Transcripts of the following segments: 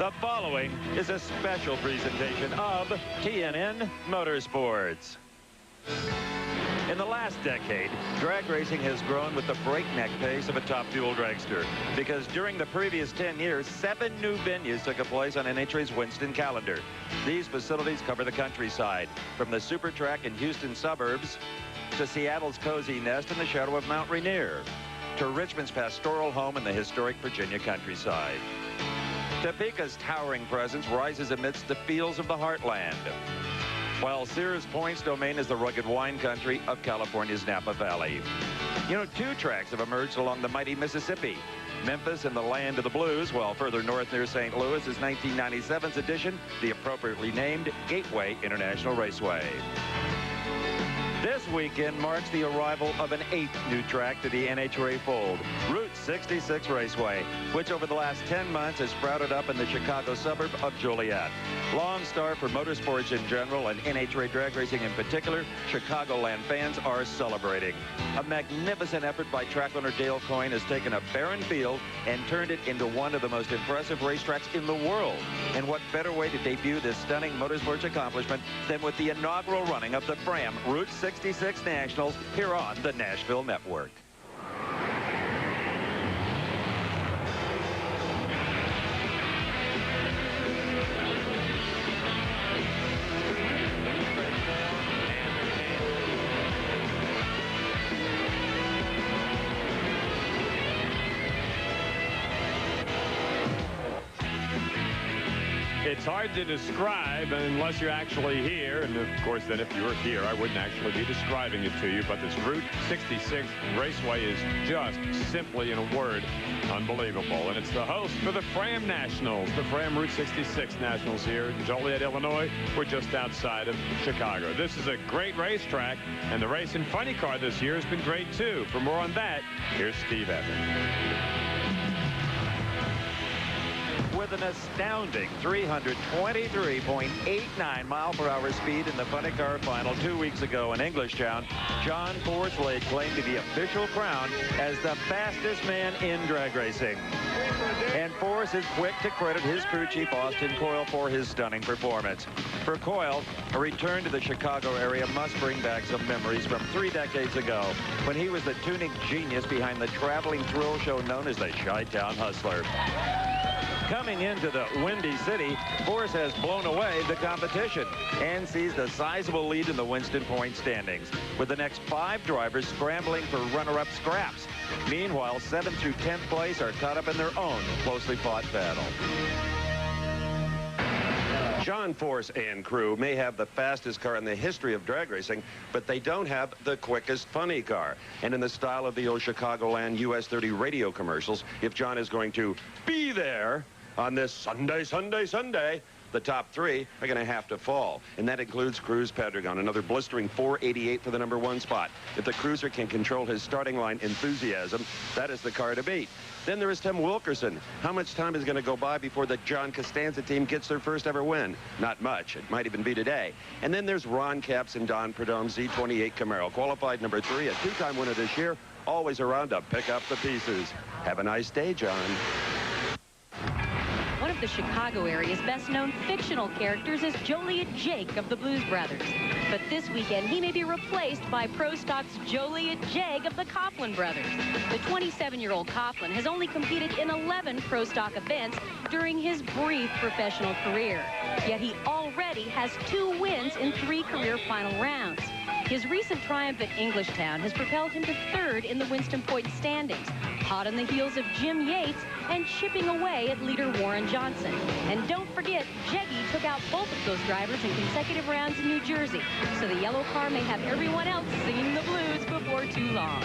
The following is a special presentation of TNN Motorsports. In the last decade, drag racing has grown with the breakneck pace of a top fuel dragster, because during the previous 10 years, 7 new venues took place on NHRA's Winston calendar. These facilities cover the countryside, from the super track in Houston suburbs to Seattle's cozy nest in the shadow of Mount Rainier, to Richmond's pastoral home in the historic Virginia countryside. Topeka's towering presence rises amidst the fields of the heartland, while Sears Point's domain is the rugged wine country of California's Napa Valley. You know, 2 tracks have emerged along the mighty Mississippi. Memphis in the land of the blues, while further north near St. Louis is 1997's edition, the appropriately named Gateway International Raceway. This weekend marks the arrival of an 8th new track to the NHRA fold, Route 66 Raceway, which over the last 10 months has sprouted up in the Chicago suburb of Joliet. Lone star for motorsports in general and NHRA drag racing in particular, Chicagoland fans are celebrating. A magnificent effort by track owner Dale Coyne has taken a barren field and turned it into one of the most impressive racetracks in the world. And what better way to debut this stunning motorsports accomplishment than with the inaugural running of the Fram Route 66 Nationals here on the Nashville Network. It's hard to describe unless you're actually here. And, of course, then if you were here, I wouldn't actually be describing it to you. But this Route 66 Raceway is just simply, in a word, unbelievable. And it's the host for the Fram Nationals, the Fram Route 66 Nationals here in Joliet, Illinois. We're just outside of Chicago. This is a great racetrack, and the race in funny car this year has been great, too. For more on that, here's Steve Evans. With an astounding 323.89 mile-per-hour speed in the funny car final 2 weeks ago in Englishtown, John Force laid claim to the official crown as the fastest man in drag racing. And Force is quick to credit his crew chief Austin Coyle for his stunning performance. For Coyle, a return to the Chicago area must bring back some memories from 3 decades ago, when he was the tuning genius behind the traveling thrill show known as the Chi-Town Hustler. Coming into the Windy City, Force has blown away the competition and sees the sizable lead in the Winston Point standings, with the next 5 drivers scrambling for runner-up scraps. Meanwhile, 7th through 10th place are caught up in their own closely fought battle. John Force and crew may have the fastest car in the history of drag racing, but they don't have the quickest funny car. And in the style of the old Chicagoland US 30 radio commercials, if John is going to be there on this Sunday, the top 3 are going to have to fall. And that includes Cruz Pedregon, another blistering 488 for the #1 spot. If the cruiser can control his starting line enthusiasm, that is the car to beat. Then there is Tim Wilkerson. How much time is going to go by before the John Costanza team gets their first ever win? Not much. It might even be today. And then there's Ron Capps and Don Prudhomme Z28 Camaro, qualified #3, a 2-time winner this year, always around to pick up the pieces. Have a nice day, John. One of the Chicago area's best-known fictional characters is Joliet Jake of the Blues Brothers. But this weekend, he may be replaced by Pro Stock's Joliet Jag of the Coughlin Brothers. The 27-year-old Coughlin has only competed in 11 Pro Stock events during his brief professional career. Yet he already has 2 wins in 3 career final rounds. His recent triumph at Englishtown has propelled him to 3rd in the Winston Point standings, hot on the heels of Jim Yates and chipping away at leader Warren Johnson. And don't forget, Jeggy took out both of those drivers in consecutive rounds in New Jersey, so the yellow car may have everyone else singing the blues before too long.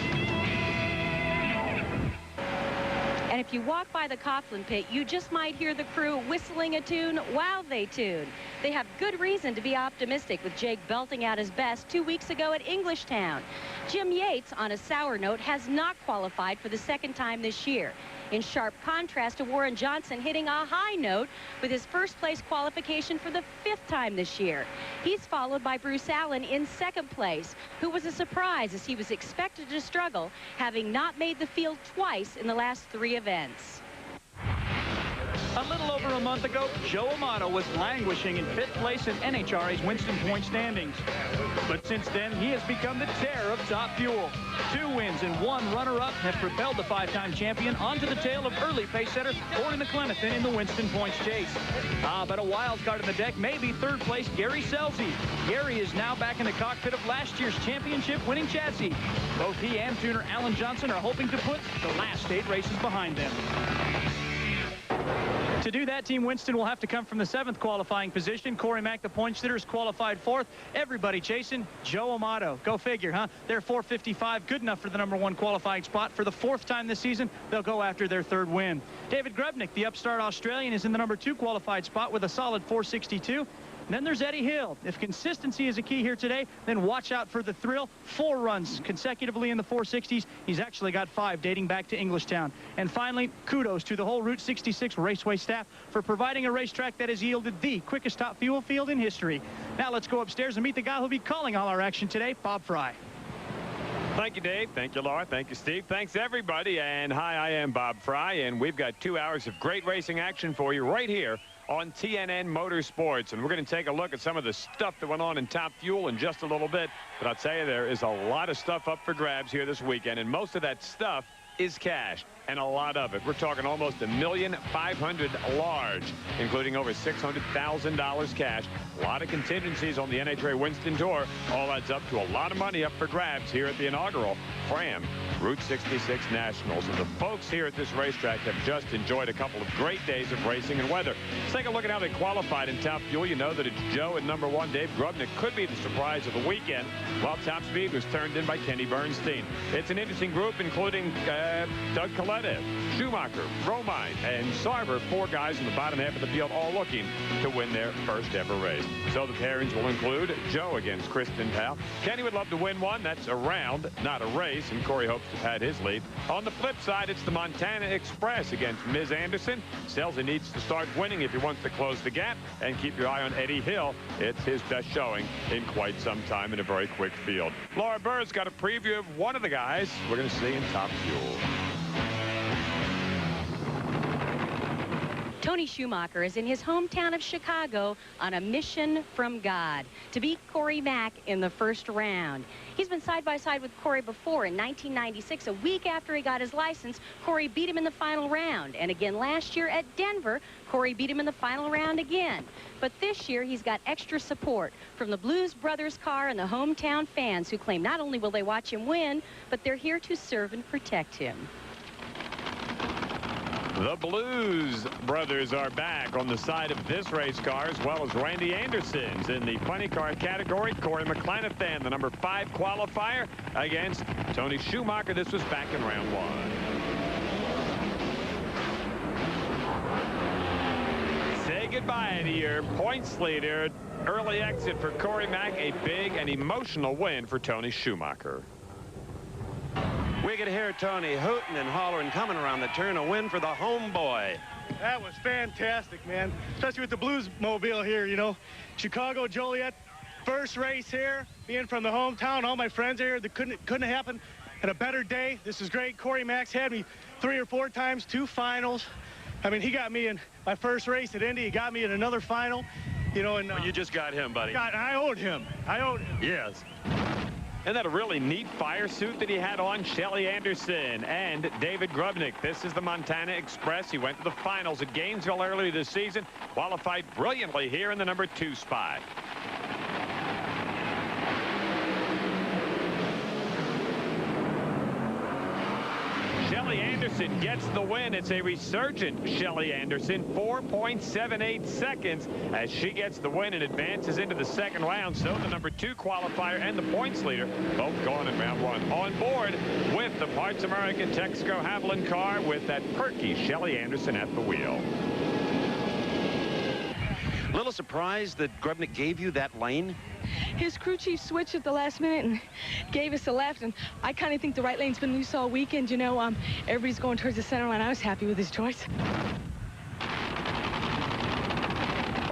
And if you walk by the Coughlin pit, you just might hear the crew whistling a tune while they tune. They have good reason to be optimistic, with Jake belting out his best 2 weeks ago at Englishtown. Jim Yates, on a sour note, has not qualified for the 2nd time this year, in sharp contrast to Warren Johnson hitting a high note with his first-place qualification for the 5th time this year. He's followed by Bruce Allen in 2nd place, who was a surprise as he was expected to struggle, having not made the field twice in the last 3 events. A little over a month ago, Joe Amato was languishing in 5th place in NHRA's Winston point standings. But since then, he has become the terror of Top Fuel. 2 wins and 1 runner-up have propelled the 5-time champion onto the tail of early pace setter Corey McLenithan in the Winston points chase. But a wild card in the deck may be 3rd place Gary Scelzi. Gary is now back in the cockpit of last year's championship-winning chassis. Both he and tuner Alan Johnson are hoping to put the last 8 races behind them. To do that, Team Winston will have to come from the 7th qualifying position. Corey Mack, the point sitter, is qualified 4th. Everybody chasing Joe Amato. Go figure, huh? They're 455, good enough for the #1 qualifying spot. For the 4th time this season, they'll go after their 3rd win. David Grubnick, the upstart Australian, is in the #2 qualified spot with a solid 462. And then there's Eddie Hill. If consistency is a key here today, then watch out for the thrill. 4 runs consecutively in the 460s. He's actually got 5 dating back to Englishtown. And finally, kudos to the whole Route 66 Raceway staff for providing a racetrack that has yielded the quickest Top Fuel field in history. Now let's go upstairs and meet the guy who'll be calling all our action today, Bob Fry. Thank you, Dave. Thank you, Laura. Thank you, Steve. Thanks, everybody. And hi, I am Bob Fry, and we've got 2 hours of great racing action for you right here on TNN Motorsports. And we're going to take a look at some of the stuff that went on in Top Fuel in just a little bit. But I'll tell you, there is a lot of stuff up for grabs here this weekend, and most of that stuff is cash, and a lot of it. We're talking almost $1,500,000 large, including over $600,000 cash. A lot of contingencies on the NHRA Winston Tour. All adds up to a lot of money up for grabs here at the inaugural Fram Route 66 Nationals. And the folks here at this racetrack have just enjoyed a couple of great days of racing and weather. Let's take a look at how they qualified in Top Fuel. You know that it's Joe at #1. Dave Grubnick could be the surprise of the weekend, while Top Speed was turned in by Kenny Bernstein. It's an interesting group, including Doug Koledev, Schumacher, Romine, and Sarver. 4 guys in the bottom half of the field, all looking to win their first ever race. So the pairings will include Joe against Kristen Powell. Kenny would love to win one. That's a round, not a race, and Corey hopes to pad his lead. On the flip side, it's the Montana Express against Ms. Anderson. Scelzi needs to start winning if he wants to close the gap. And keep your eye on Eddie Hill. It's his best showing in quite some time in a very quick field. Laura Bird's got a preview of one of the guys we're going to see in Top Fuel. Tony Schumacher is in his hometown of Chicago on a mission from God to beat Corey Mack in the first round. He's been side by side with Corey before. In 1996, a week after he got his license, Corey beat him in the final round. And again last year at Denver, Corey beat him in the final round again. But this year, he's got extra support from the Blues Brothers car and the hometown fans who claim not only will they watch him win, but they're here to serve and protect him. The Blues Brothers are back on the side of this race car, as well as Randy Anderson's in the funny car category. Corey McLenithan, the #5 qualifier, against Tony Schumacher. This was back in round 1. Say goodbye to your points leader. Early exit for Corey Mack, a big and emotional win for Tony Schumacher. We could hear Tony hooting and hollering coming around the turn. A win for the homeboy. That was fantastic, man. Especially with the Blues mobile here, you know. Chicago, Joliet, first race here. Being from the hometown, all my friends are here. That couldn't happen at a better day. This is great. Corey Mack's had me 3 or 4 times, 2 finals. I mean, he got me in my first race at Indy. He got me in another final. You know, and well, you just got him, buddy. I owed him. Yes. Isn't that a really neat fire suit that he had on? Shelly Anderson and David Grubnick. This is the Montana Express. He went to the finals at Gainesville earlier this season. Qualified brilliantly here in the #2 spot. Shelly Anderson gets the win. It's a resurgent Shelly Anderson, 4.78 seconds as she gets the win and advances into the 2nd round. So the #2 qualifier and the points leader both gone in round 1. On board with the Parts America Texaco Haviland car with that perky Shelly Anderson at the wheel. A little surprised that Grubnick gave you that lane. His crew chief switched at the last minute and gave us a left, and I kind of think the right lane's been loose all weekend. You know, everybody's going towards the center line. I was happy with his choice.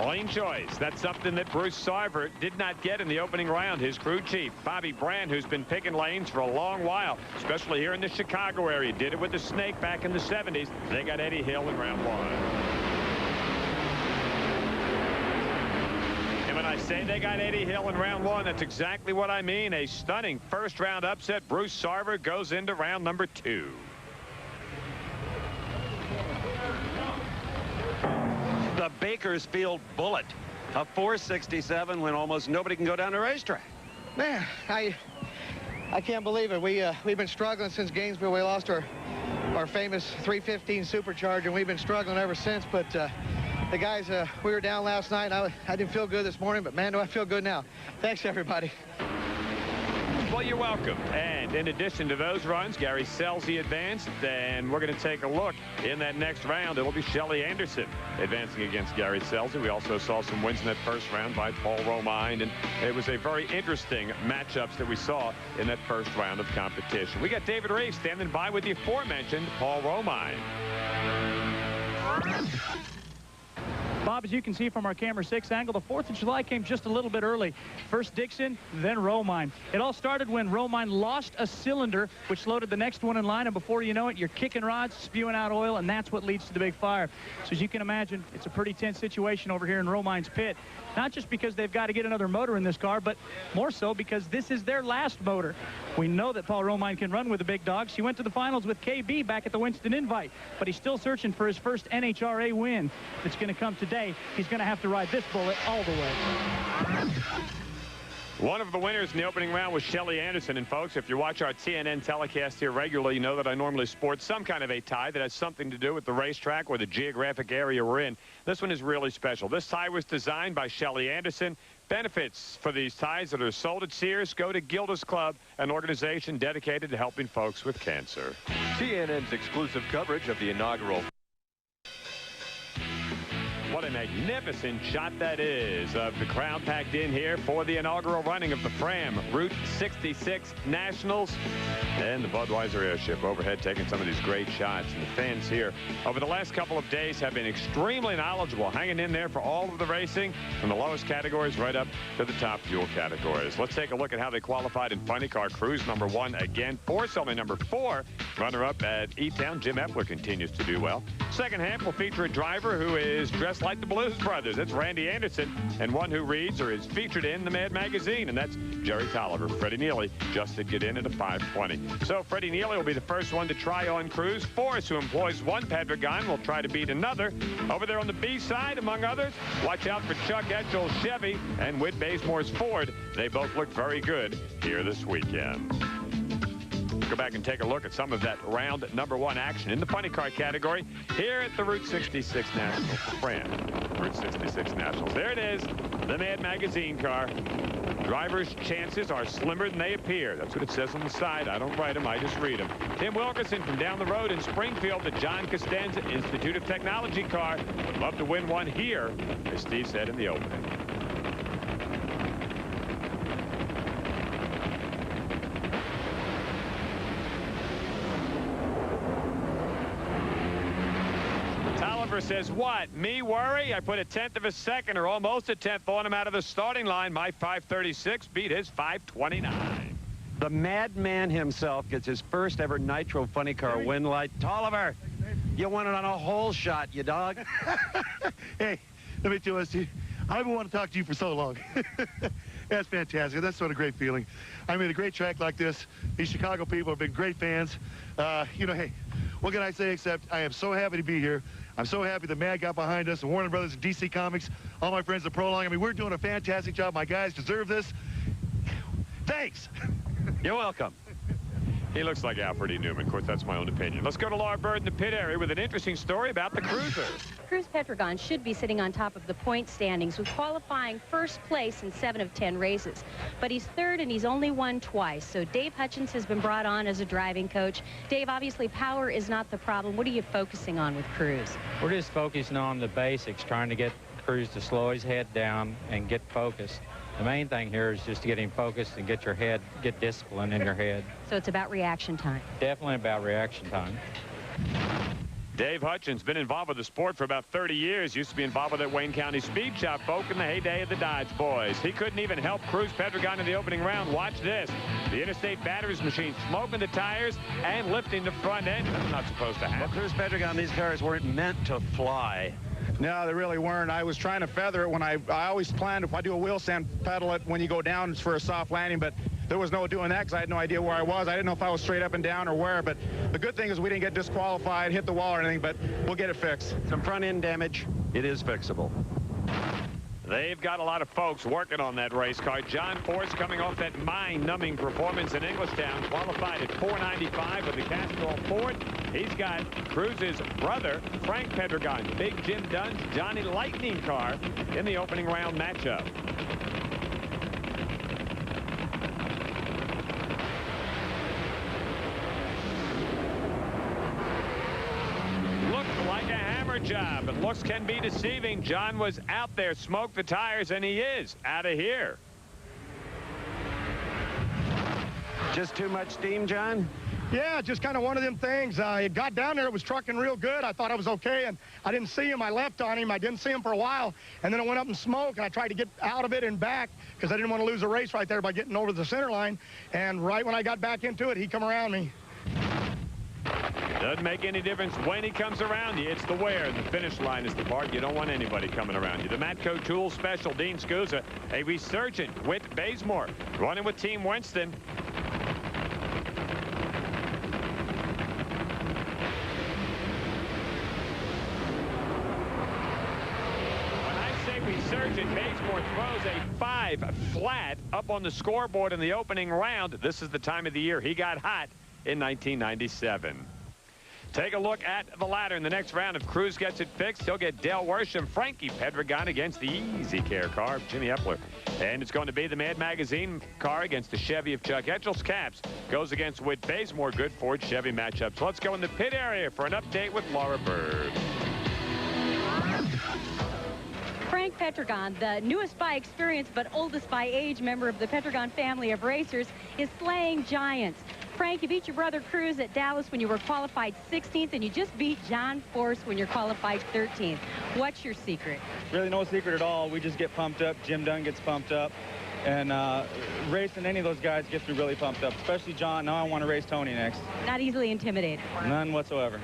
Lane choice. That's something that Bruce Sarver did not get in the opening round. His crew chief, Bobby Brand, who's been picking lanes for a long while, especially here in the Chicago area, did it with the Snake back in the 70s. They got Eddie Hill in round 1. say they got Eddie Hill in round one. That's exactly what I mean. A stunning first-round upset. Bruce Sarver goes into round number 2. The Bakersfield Bullet, a 467 when almost nobody can go down a racetrack. Man, I can't believe it. We've been struggling since Gainesville. We lost our famous 315 Supercharger, and we've been struggling ever since. But the guys, we were down last night. And I didn't feel good this morning, but man, do I feel good now. Thanks, everybody. Well, you're welcome. And in addition to those runs, Gary Scelzi advanced, and we're going to take a look in that next round. It'll be Shelly Anderson advancing against Gary Scelzi. We also saw some wins in that first round by Paul Romine, and it was a very interesting matchups that we saw in that first round of competition. We got David Reeves standing by with the aforementioned Paul Romine. Bob, as you can see from our camera 6 angle, the 4th of July came just a little bit early. First Dixon, then Romine. It all started when Romine lost a cylinder, which loaded the next one in line, and before you know it, you're kicking rods, spewing out oil, and that's what leads to the big fire. So as you can imagine, it's a pretty tense situation over here in Romine's pit. Not just because they've got to get another motor in this car, but more so because this is their last motor. We know that Paul Romine can run with the big dogs. He went to the finals with KB back at the Winston Invite, but he's still searching for his first NHRA win. It's going to come today. He's going to have to ride this bullet all the way. One of the winners in the opening round was Shelly Anderson. And folks, if you watch our TNN telecast here regularly, you know that I normally sport some kind of a tie that has something to do with the racetrack or the geographic area we're in. This one is really special. This tie was designed by Shelly Anderson. Benefits for these ties that are sold at Sears go to Gilda's Club, an organization dedicated to helping folks with cancer. TNN's exclusive coverage of the inaugural. What a magnificent shot that is of the crowd packed in here for the inaugural running of the Fram Route 66 Nationals. And the Budweiser airship overhead taking some of these great shots. And the fans here over the last couple of days have been extremely knowledgeable, hanging in there for all of the racing from the lowest categories right up to the top fuel categories. Let's take a look at how they qualified in funny car. Cruise number 1 again. Force only number 4. Runner-up at E-Town. Jim Epler continues to do well. Second half will feature a driver who is dressed like the Blues Brothers. That's Randy Anderson, and one who reads or is featured in the Mad Magazine, and that's Jerry Tolliver. Freddie Neely just did get in at a 520. So Freddie Neely will be the first one to try on Cruise. Forrest, who employs one Pedregon, will try to beat another. Over there on the B side, among others, watch out for Chuck Etchel's Chevy and Whit Basemore's Ford. They both look very good here this weekend. Go back and take a look at some of that round number 1 action in the funny car category here at the Route 66 Nationals. Fram Route 66 Nationals. There it is, the Mad Magazine car. Drivers' chances are slimmer than they appear. That's what it says on the side. I don't write them, I just read them. Tim Wilkerson from down the road in Springfield, the John Costanza Institute of Technology car. Would love to win one here, as Steve said in the opening. Says what? Me worry? I put a 1/10 of a second or almost a 1/10 on him out of the starting line. My 5:36 beat his 5:29. The madman himself gets his first ever Nitro funny car win light. Tolliver, you won it on a hole shot, you dog. Hey, let me tell you, Steve, I've been wanting to talk to you for so long. That's fantastic. That's what a great feeling. I mean, a great track like this, these Chicago people have been great fans. You know, hey, what can I say except I am so happy to be here. I'm so happy the Mad got behind us, and Warner Brothers and DC Comics, all my friends at Prolong. I mean, we're doing a fantastic job. My guys deserve this. Thanks. You're welcome. He looks like Alfred E. Newman. Of course, that's my own opinion. Let's go to Laura Bird in the pit area with an interesting story about the Cruiser. Cruz Pedregon should be sitting on top of the point standings with qualifying first place in 7 of 10 races. But he's third and he's only won twice. So Dave Hutchins has been brought on as a driving coach. Dave, obviously power is not the problem. What are you focusing on with Cruz? We're just focusing on the basics, trying to get Cruz to slow his head down and get focused. The main thing here is just to get him focused and get discipline in your head. So it's about reaction time. Definitely about reaction time. Dave Hutchins been involved with the sport for about 30 years. Used to be involved with that Wayne County Speed Shop folk in the heyday of the Dodge boys. He couldn't even help Cruz Pedregon in the opening round. Watch this. The Interstate Batteries machine smoking the tires and lifting the front end. That's not supposed to happen. Well, Cruz Pedregon, these cars weren't meant to fly. No, they really weren't. I was trying to feather it when I always planned if I do a wheel stand, pedal it when you go down, it's for a soft landing, but there was no doing that because I had no idea where I was. I didn't know if I was straight up and down or where, but the good thing is we didn't get disqualified, hit the wall or anything, but we'll get it fixed. Some front end damage. It is fixable. They've got a lot of folks working on that race car. John Force coming off that mind-numbing performance in Englishtown, qualified at 495 with the Castrol Ford. He's got Cruz's brother, Frank Pedregon, Big Jim Dunn's Johnny Lightning car in the opening round matchup. Like a hammer job, but looks can be deceiving. John was out there, smoked the tires, and he is out of here. Just too much steam, John? Yeah, just kind of one of them things. It got down there, it was trucking real good. I thought I was okay, and I didn't see him. I left on him. I didn't see him for a while, and then I went up and smoked, and I tried to get out of it and back because I didn't want to lose a race right there by getting over the center line. And right when I got back into it, he come around me. Doesn't make any difference when he comes around you. It's the wear. The finish line is the part you don't want anybody coming around you. The Matco Tool Special, Dean Scusa, a resurgent Whit Bazemore, running with Team Winston. When I say resurgent, Bazemore throws a 5 flat up on the scoreboard in the opening round. This is the time of the year he got hot in 1997. Take a look at the ladder in the next round. If Cruz gets it fixed, he'll get Dale Worsham, Frankie Pedregon against the Easy Care car of Jimmy Epler. And it's going to be the Mad Magazine car against the Chevy of Chuck Etchel's. Caps goes against Whit Bazemore. Good Ford Chevy matchup. So let's go in the pit area for an update with Laura Bird. Frank Pedregon, the newest by experience but oldest by age member of the Pedregon family of racers, is slaying giants. Frank, you beat your brother Cruz at Dallas when you were qualified 16th, and you just beat John Force when you're qualified 13th. What's your secret? Really no secret at all. We just get pumped up. Jim Dunn gets pumped up. And racing any of those guys gets me really pumped up, especially John. Now I want to race Tony next. Not easily intimidated? None whatsoever.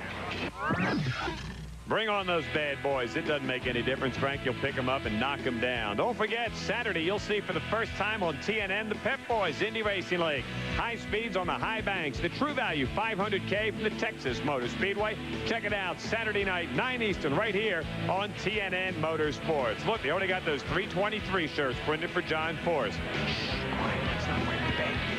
Bring on those bad boys. It doesn't make any difference, Frank. You'll pick them up and knock them down. Don't forget, Saturday, you'll see for the first time on TNN, the Pep Boys Indy Racing League. High speeds on the high banks. The True Value 500K from the Texas Motor Speedway. Check it out Saturday night, 9 Eastern, right here on TNN Motorsports. Look, they only got those 323 shirts printed for John Force. It's not where the bank is.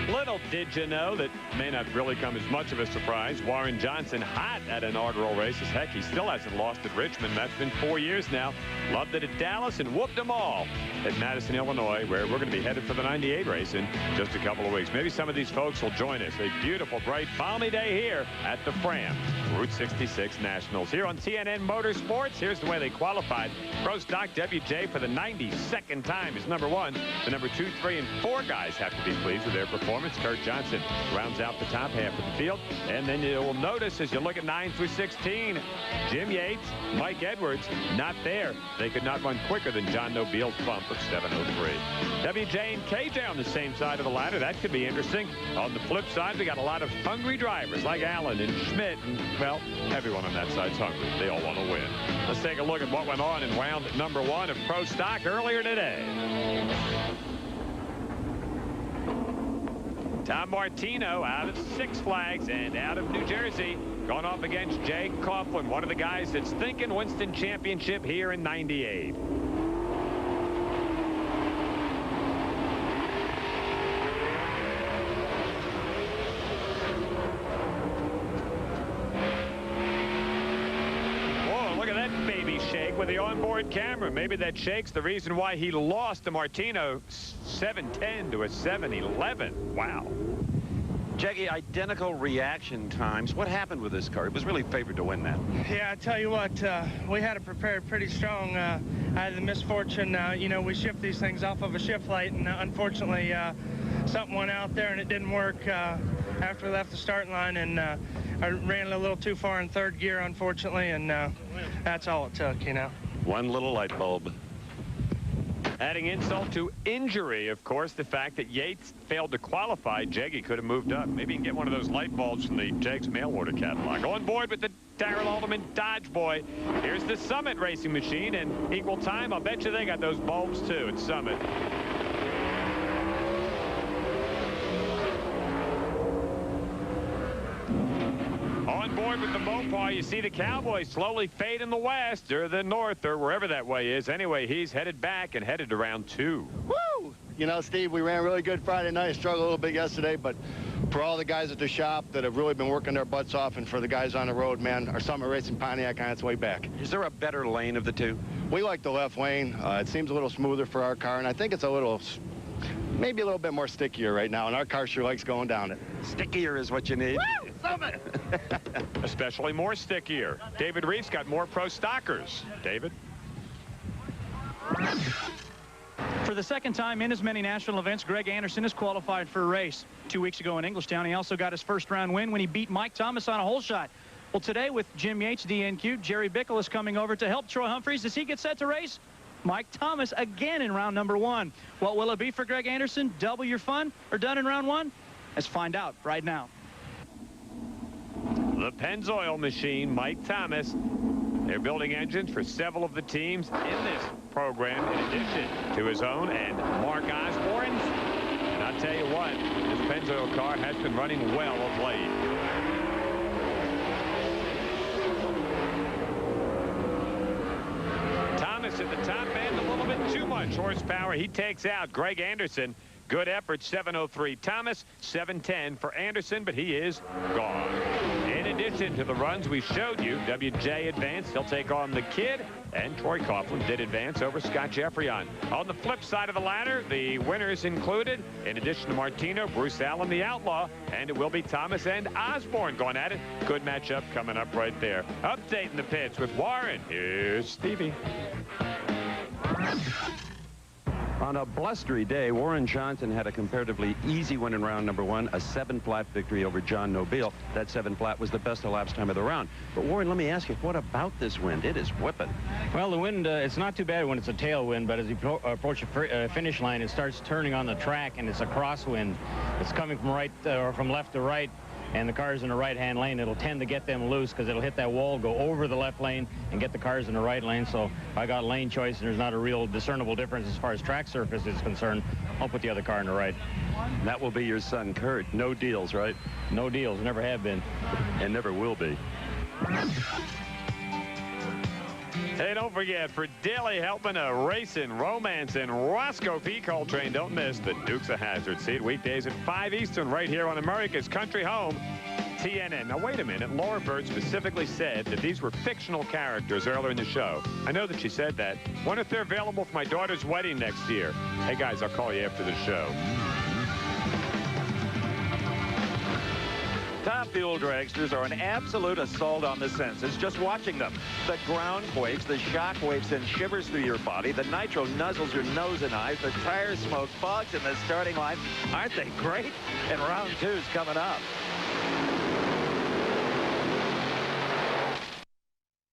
Little did you know that may not really come as much of a surprise. Warren Johnson hot at inaugural races. Heck, he still hasn't lost at Richmond. That's been 4 years now. Loved it at Dallas and whooped them all at Madison, Illinois, where we're going to be headed for the 98 race in just a couple of weeks. Maybe some of these folks will join us. A beautiful, bright, balmy day here at the Fram Route 66 Nationals. Here on TNN Motorsports, here's the way they qualified. Pro Stock WJ for the 92nd time is number 1. The number 2, 3, and 4 guys have to be pleased with their performance. Kurt Johnson rounds out the top half of the field. And then you'll notice as you look at 9 through 16, Jim Yates, Mike Edwards, not there. They could not run quicker than John Nobile's bump of 7:03. WJ and KJ on the same side of the ladder. That could be interesting. On the flip side, we got a lot of hungry drivers like Allen and Schmidt. And, well, everyone on that side's hungry. They all want to win. Let's take a look at what went on in round number 1 of Pro Stock earlier today. Tom Martino out of Six Flags and out of New Jersey, going off against Jay Coughlin, one of the guys that's thinking Winston Championship here in 98. Shake with the onboard camera. Maybe that shake's the reason why he lost to Martino 7:10 to a 7:11. Wow. Jackie, identical reaction times. What happened with this car? It was really favored to win that. Yeah, I tell you what, we had it prepared pretty strong. I had the misfortune, you know, we shift these things off of a shift light, and unfortunately, something went out there and it didn't work after we left the starting line, and I ran a little too far in third gear, unfortunately, and that's all it took, you know. One little light bulb. Adding insult to injury, of course, the fact that Yates failed to qualify. Jeggy could have moved up. Maybe he can get one of those light bulbs from the Jegs mail order catalog. On board with the Darrell Alderman Dodge Boy. Here's the Summit racing machine, and equal time. I'll bet you they got those bulbs too at Summit. On board with the Mopar, you see the Cowboys slowly fade in the west or the north or wherever that way is. Anyway, he's headed back and headed to round 2. Woo! You know, Steve, we ran really good Friday night. Struggled a little bit yesterday, but for all the guys at the shop that have really been working their butts off, and for the guys on the road, man, our Summit Racing Pontiac on its way back. Is there a better lane of the two? We like the left lane. It seems a little smoother for our car, and I think it's a little, maybe a little bit more stickier right now, and our car sure likes going down it. Stickier is what you need. Woo! Summit! Especially more stickier. David Reef's got more pro stockers. David? For the second time in as many national events, Greg Anderson has qualified for a race. 2 weeks ago in Englishtown, he also got his first round win when he beat Mike Thomas on a hole shot. Well, today with Jim Yates, DNQ, Jerry Bickle is coming over to help Troy Humphries as he gets set to race Mike Thomas again in round number 1. What will it be for Greg Anderson? Double your fun or done in round 1? Let's find out right now. The Pennzoil machine, Mike Thomas. They're building engines for several of the teams in this program, in addition to his own and Mark Osborne's. And I'll tell you what, this Pennzoil car has been running well of late. Thomas at the top end, a little bit too much horsepower. He takes out Greg Anderson. Good effort, 7:03 Thomas, 7:10 for Anderson, but he is gone. In addition to the runs we showed you, WJ advanced. He'll take on the Kid, and Troy Coughlin did advance over Scott Jeffrion. On the flip side of the ladder, the winners included, in addition to Martino, Bruce Allen, the Outlaw, and it will be Thomas and Osborne going at it. Good matchup coming up right there. Updating the pits with Warren. Here's Stevie. On a blustery day, Warren Johnson had a comparatively easy win in round number 1, a 7-flat victory over John Nobile. That 7-flat was the best elapsed time of the round. But Warren, let me ask you, what about this wind? It is whipping. Well, the wind, it's not too bad when it's a tailwind, but as you approach the finish line, it starts turning on the track, and it's a crosswind. It's coming from right or from left to right, and the cars in the right-hand lane, it'll tend to get them loose because it'll hit that wall, go over the left lane, and get the cars in the right lane. So I got lane choice, and there's not a real discernible difference as far as track surface is concerned. I'll put the other car in the right. That will be your son, Kurt. No deals, right? No deals. Never have been. And never will be. Hey, don't forget, for daily helping a racing romance and Roscoe P. Coltrane, don't miss the Dukes of Hazzard. See it weekdays at 5 Eastern right here on America's Country Home, TNN. Now, wait a minute. Laura Bird specifically said that these were fictional characters earlier in the show. I know that she said that. Wonder if they're available for my daughter's wedding next year. Hey, guys, I'll call you after the show. Top Fuel dragsters are an absolute assault on the senses just watching them. The ground quakes, the shock waves send shivers through your body, the nitro nuzzles your nose and eyes, the tire smoke fogs in the starting line. Aren't they great? And round 2's coming up.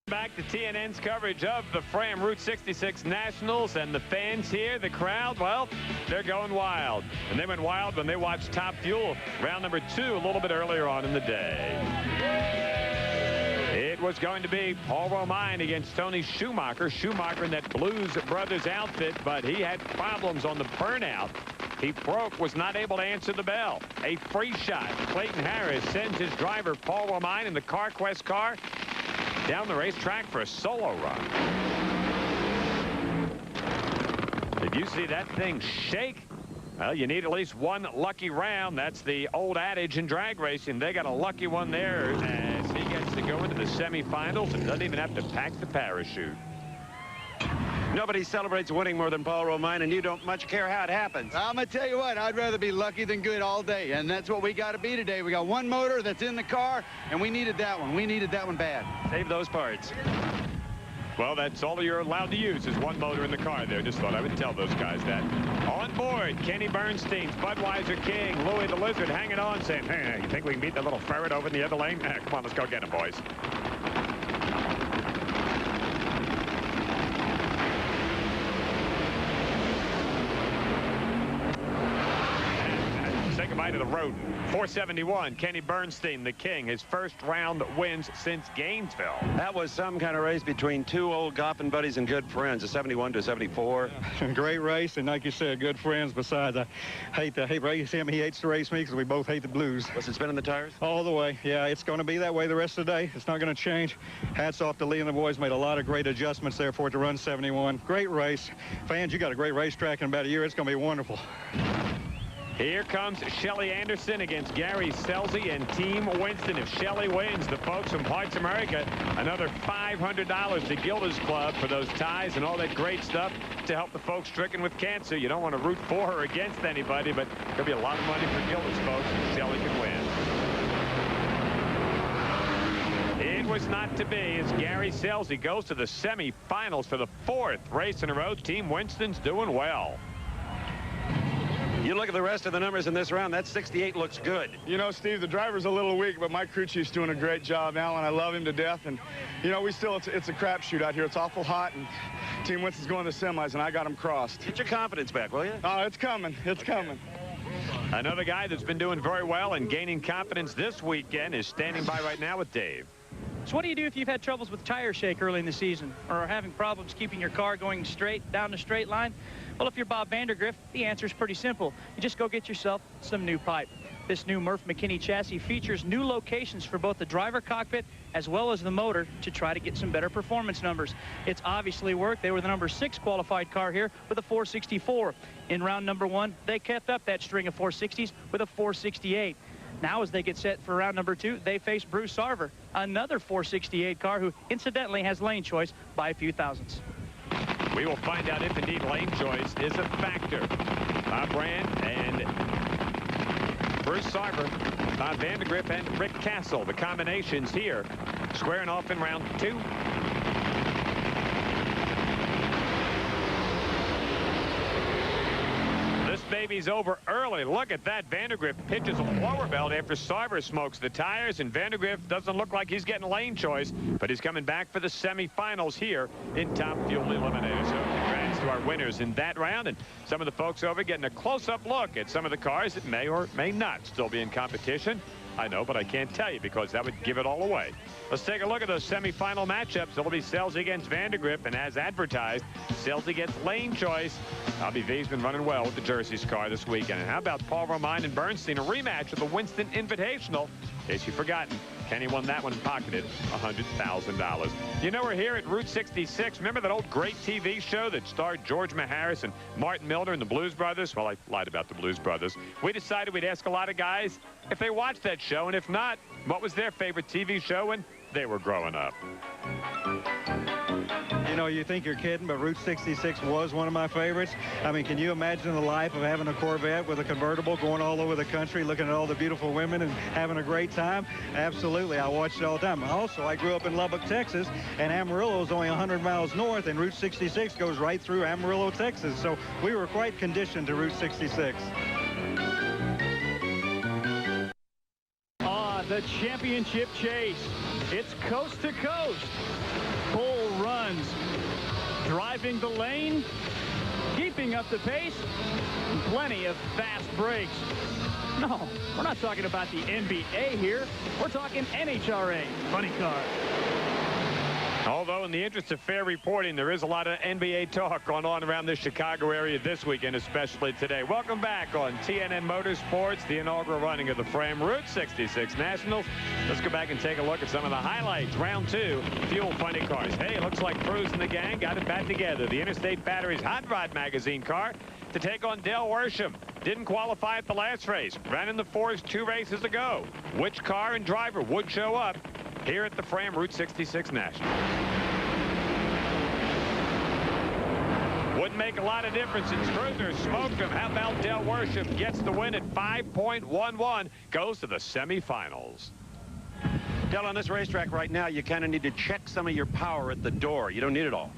Back to TNN's coverage of the Fram Route 66 Nationals, and the fans here, the crowd, well, they're going wild. And they went wild when they watched Top Fuel round number 2 a little bit earlier on in the day. It was going to be Paul Romine against Tony Schumacher. Schumacher in that Blues Brothers outfit, but he had problems on the burnout. He broke, was not able to answer the bell. A free shot. Clayton Harris sends his driver, Paul Romine, in the CarQuest car down the racetrack for a solo run. Did you see that thing shake? Well, you need at least one lucky round. That's the old adage in drag racing. They got a lucky one there as he gets to go into the semifinals and doesn't even have to pack the parachute. Nobody celebrates winning more than Paul Romine, and you don't much care how it happens. I'm going to tell you what, I'd rather be lucky than good all day, and that's what we got to be today. We got one motor that's in the car, and we needed that one. We needed that one bad. Save those parts. Well, that's all you're allowed to use is one motor in the car there. Just thought I would tell those guys that. On board, Kenny Bernstein's Budweiser King, Louis the Lizard hanging on, saying, hey, you think we can beat the little ferret over in the other lane? Come on, let's go get him, boys. side of the road. 471, Kenny Bernstein, the king, his first round wins since Gainesville. That was some kind of race between two old golfing buddies and good friends, a 71 to 74. Great race, and like you said, good friends. Besides, I hate to race him. He hates to race me because we both hate the blues. Was it spinning the tires? All the way. Yeah, it's going to be that way the rest of the day. It's not going to change. Hats off to Lee and the boys. Made a lot of great adjustments there for it to run 71. Great race. Fans, you got a great racetrack in about a year. It's going to be wonderful. Here comes Shelly Anderson against Gary Scelzi and Team Winston. If Shelly wins, the folks from Parts America, another $500 to Gilda's Club for those ties and all that great stuff to help the folks stricken with cancer. You don't want to root for or against anybody, but there'll be a lot of money for Gilda's folks if Shelly can win. It was not to be as Gary Scelzi goes to the semifinals for the 4th race in a row. Team Winston's doing well. You look at the rest of the numbers in this round, that 68 looks good. You know, Steve, the driver's a little weak, but my crew chief's doing a great job. Alan, I love him to death. And, you know, it's a crapshoot out here. It's awful hot, and Team Winston's going to the semis, and I got him crossed. Get your confidence back, will you? Oh, it's coming. It's coming. Another guy that's been doing very well and gaining confidence this weekend is standing by right now with Dave. So what do you do if you've had troubles with tire shake early in the season or are having problems keeping your car going straight down the straight line? Well, if you're Bob Vandergriff, the answer is pretty simple. You just go get yourself some new pipe. This new Murph McKinney chassis features new locations for both the driver cockpit as well as the motor to try to get some better performance numbers. It's obviously worked. They were the number 6 qualified car here with a 464. In round number 1, they kept up that string of 460s with a 468. Now, as they get set for round number 2, they face Bruce Sarver, another 468 car who incidentally has lane choice by a few thousandths. We will find out if indeed lane choice is a factor. Bob Brand and Bruce Sarver, Bob Vandergriff and Rick Castle. The combinations here squaring off in round 2. This baby's over early. Look at that. Vandergriff pitches a lower belt after Sarver smokes the tires, and Vandergriff doesn't look like he's getting lane choice, but he's coming back for the semifinals here in Top Fuel Eliminator. So congrats to our winners in that round, and some of the folks over getting a close-up look at some of the cars that may or may not still be in competition. I know, but I can't tell you because that would give it all away. Let's take a look at those semifinal matchups. It'll be Scelzi against Vandergriff, and as advertised, Scelzi gets lane choice. Bobby V's been running well with the Jersey's car this weekend. And how about Paul Romine and Bernstein, a rematch of the Winston Invitational? In case you've forgotten, Kenny won that one and pocketed $100,000. You know, we're here at Route 66. Remember that old great TV show that starred George Maharis and Martin Milner and the Blues Brothers? Well, I lied about the Blues Brothers. We decided we'd ask a lot of guys if they watched that show, and if not, what was their favorite TV show when they were growing up. You know, you think you're kidding, but Route 66 was one of my favorites. I mean, can you imagine the life of having a Corvette with a convertible going all over the country, looking at all the beautiful women and having a great time? Absolutely. I watched it all the time. Also, I grew up in Lubbock, Texas, and Amarillo is only 100 miles north, and Route 66 goes right through Amarillo, Texas. So we were quite conditioned to Route 66. The championship chase. It's coast to coast. Bull runs, driving the lane, keeping up the pace, and plenty of fast breaks. No, we're not talking about the NBA here. We're talking NHRA. Funny car. Although, in the interest of fair reporting, there is a lot of NBA talk going on around the Chicago area this weekend, especially today. Welcome back on TNN Motorsports, the inaugural running of the Fram Route 66 Nationals. Let's go back and take a look at some of the highlights. Round 2, fuel funny cars. Hey, it looks like Cruz and the gang got it back together. The Interstate Batteries Hot Rod Magazine car to take on Dale Worsham. Didn't qualify at the last race. Ran in the 4s 2 races ago. Which car and driver would show up here at the Fram Route 66 National? Wouldn't make a lot of difference since Cruiser smoked him. How about Dale Worsham gets the win at 5.11, goes to the semifinals. Dale, on this racetrack right now, you kind of need to check some of your power at the door. You don't need it all.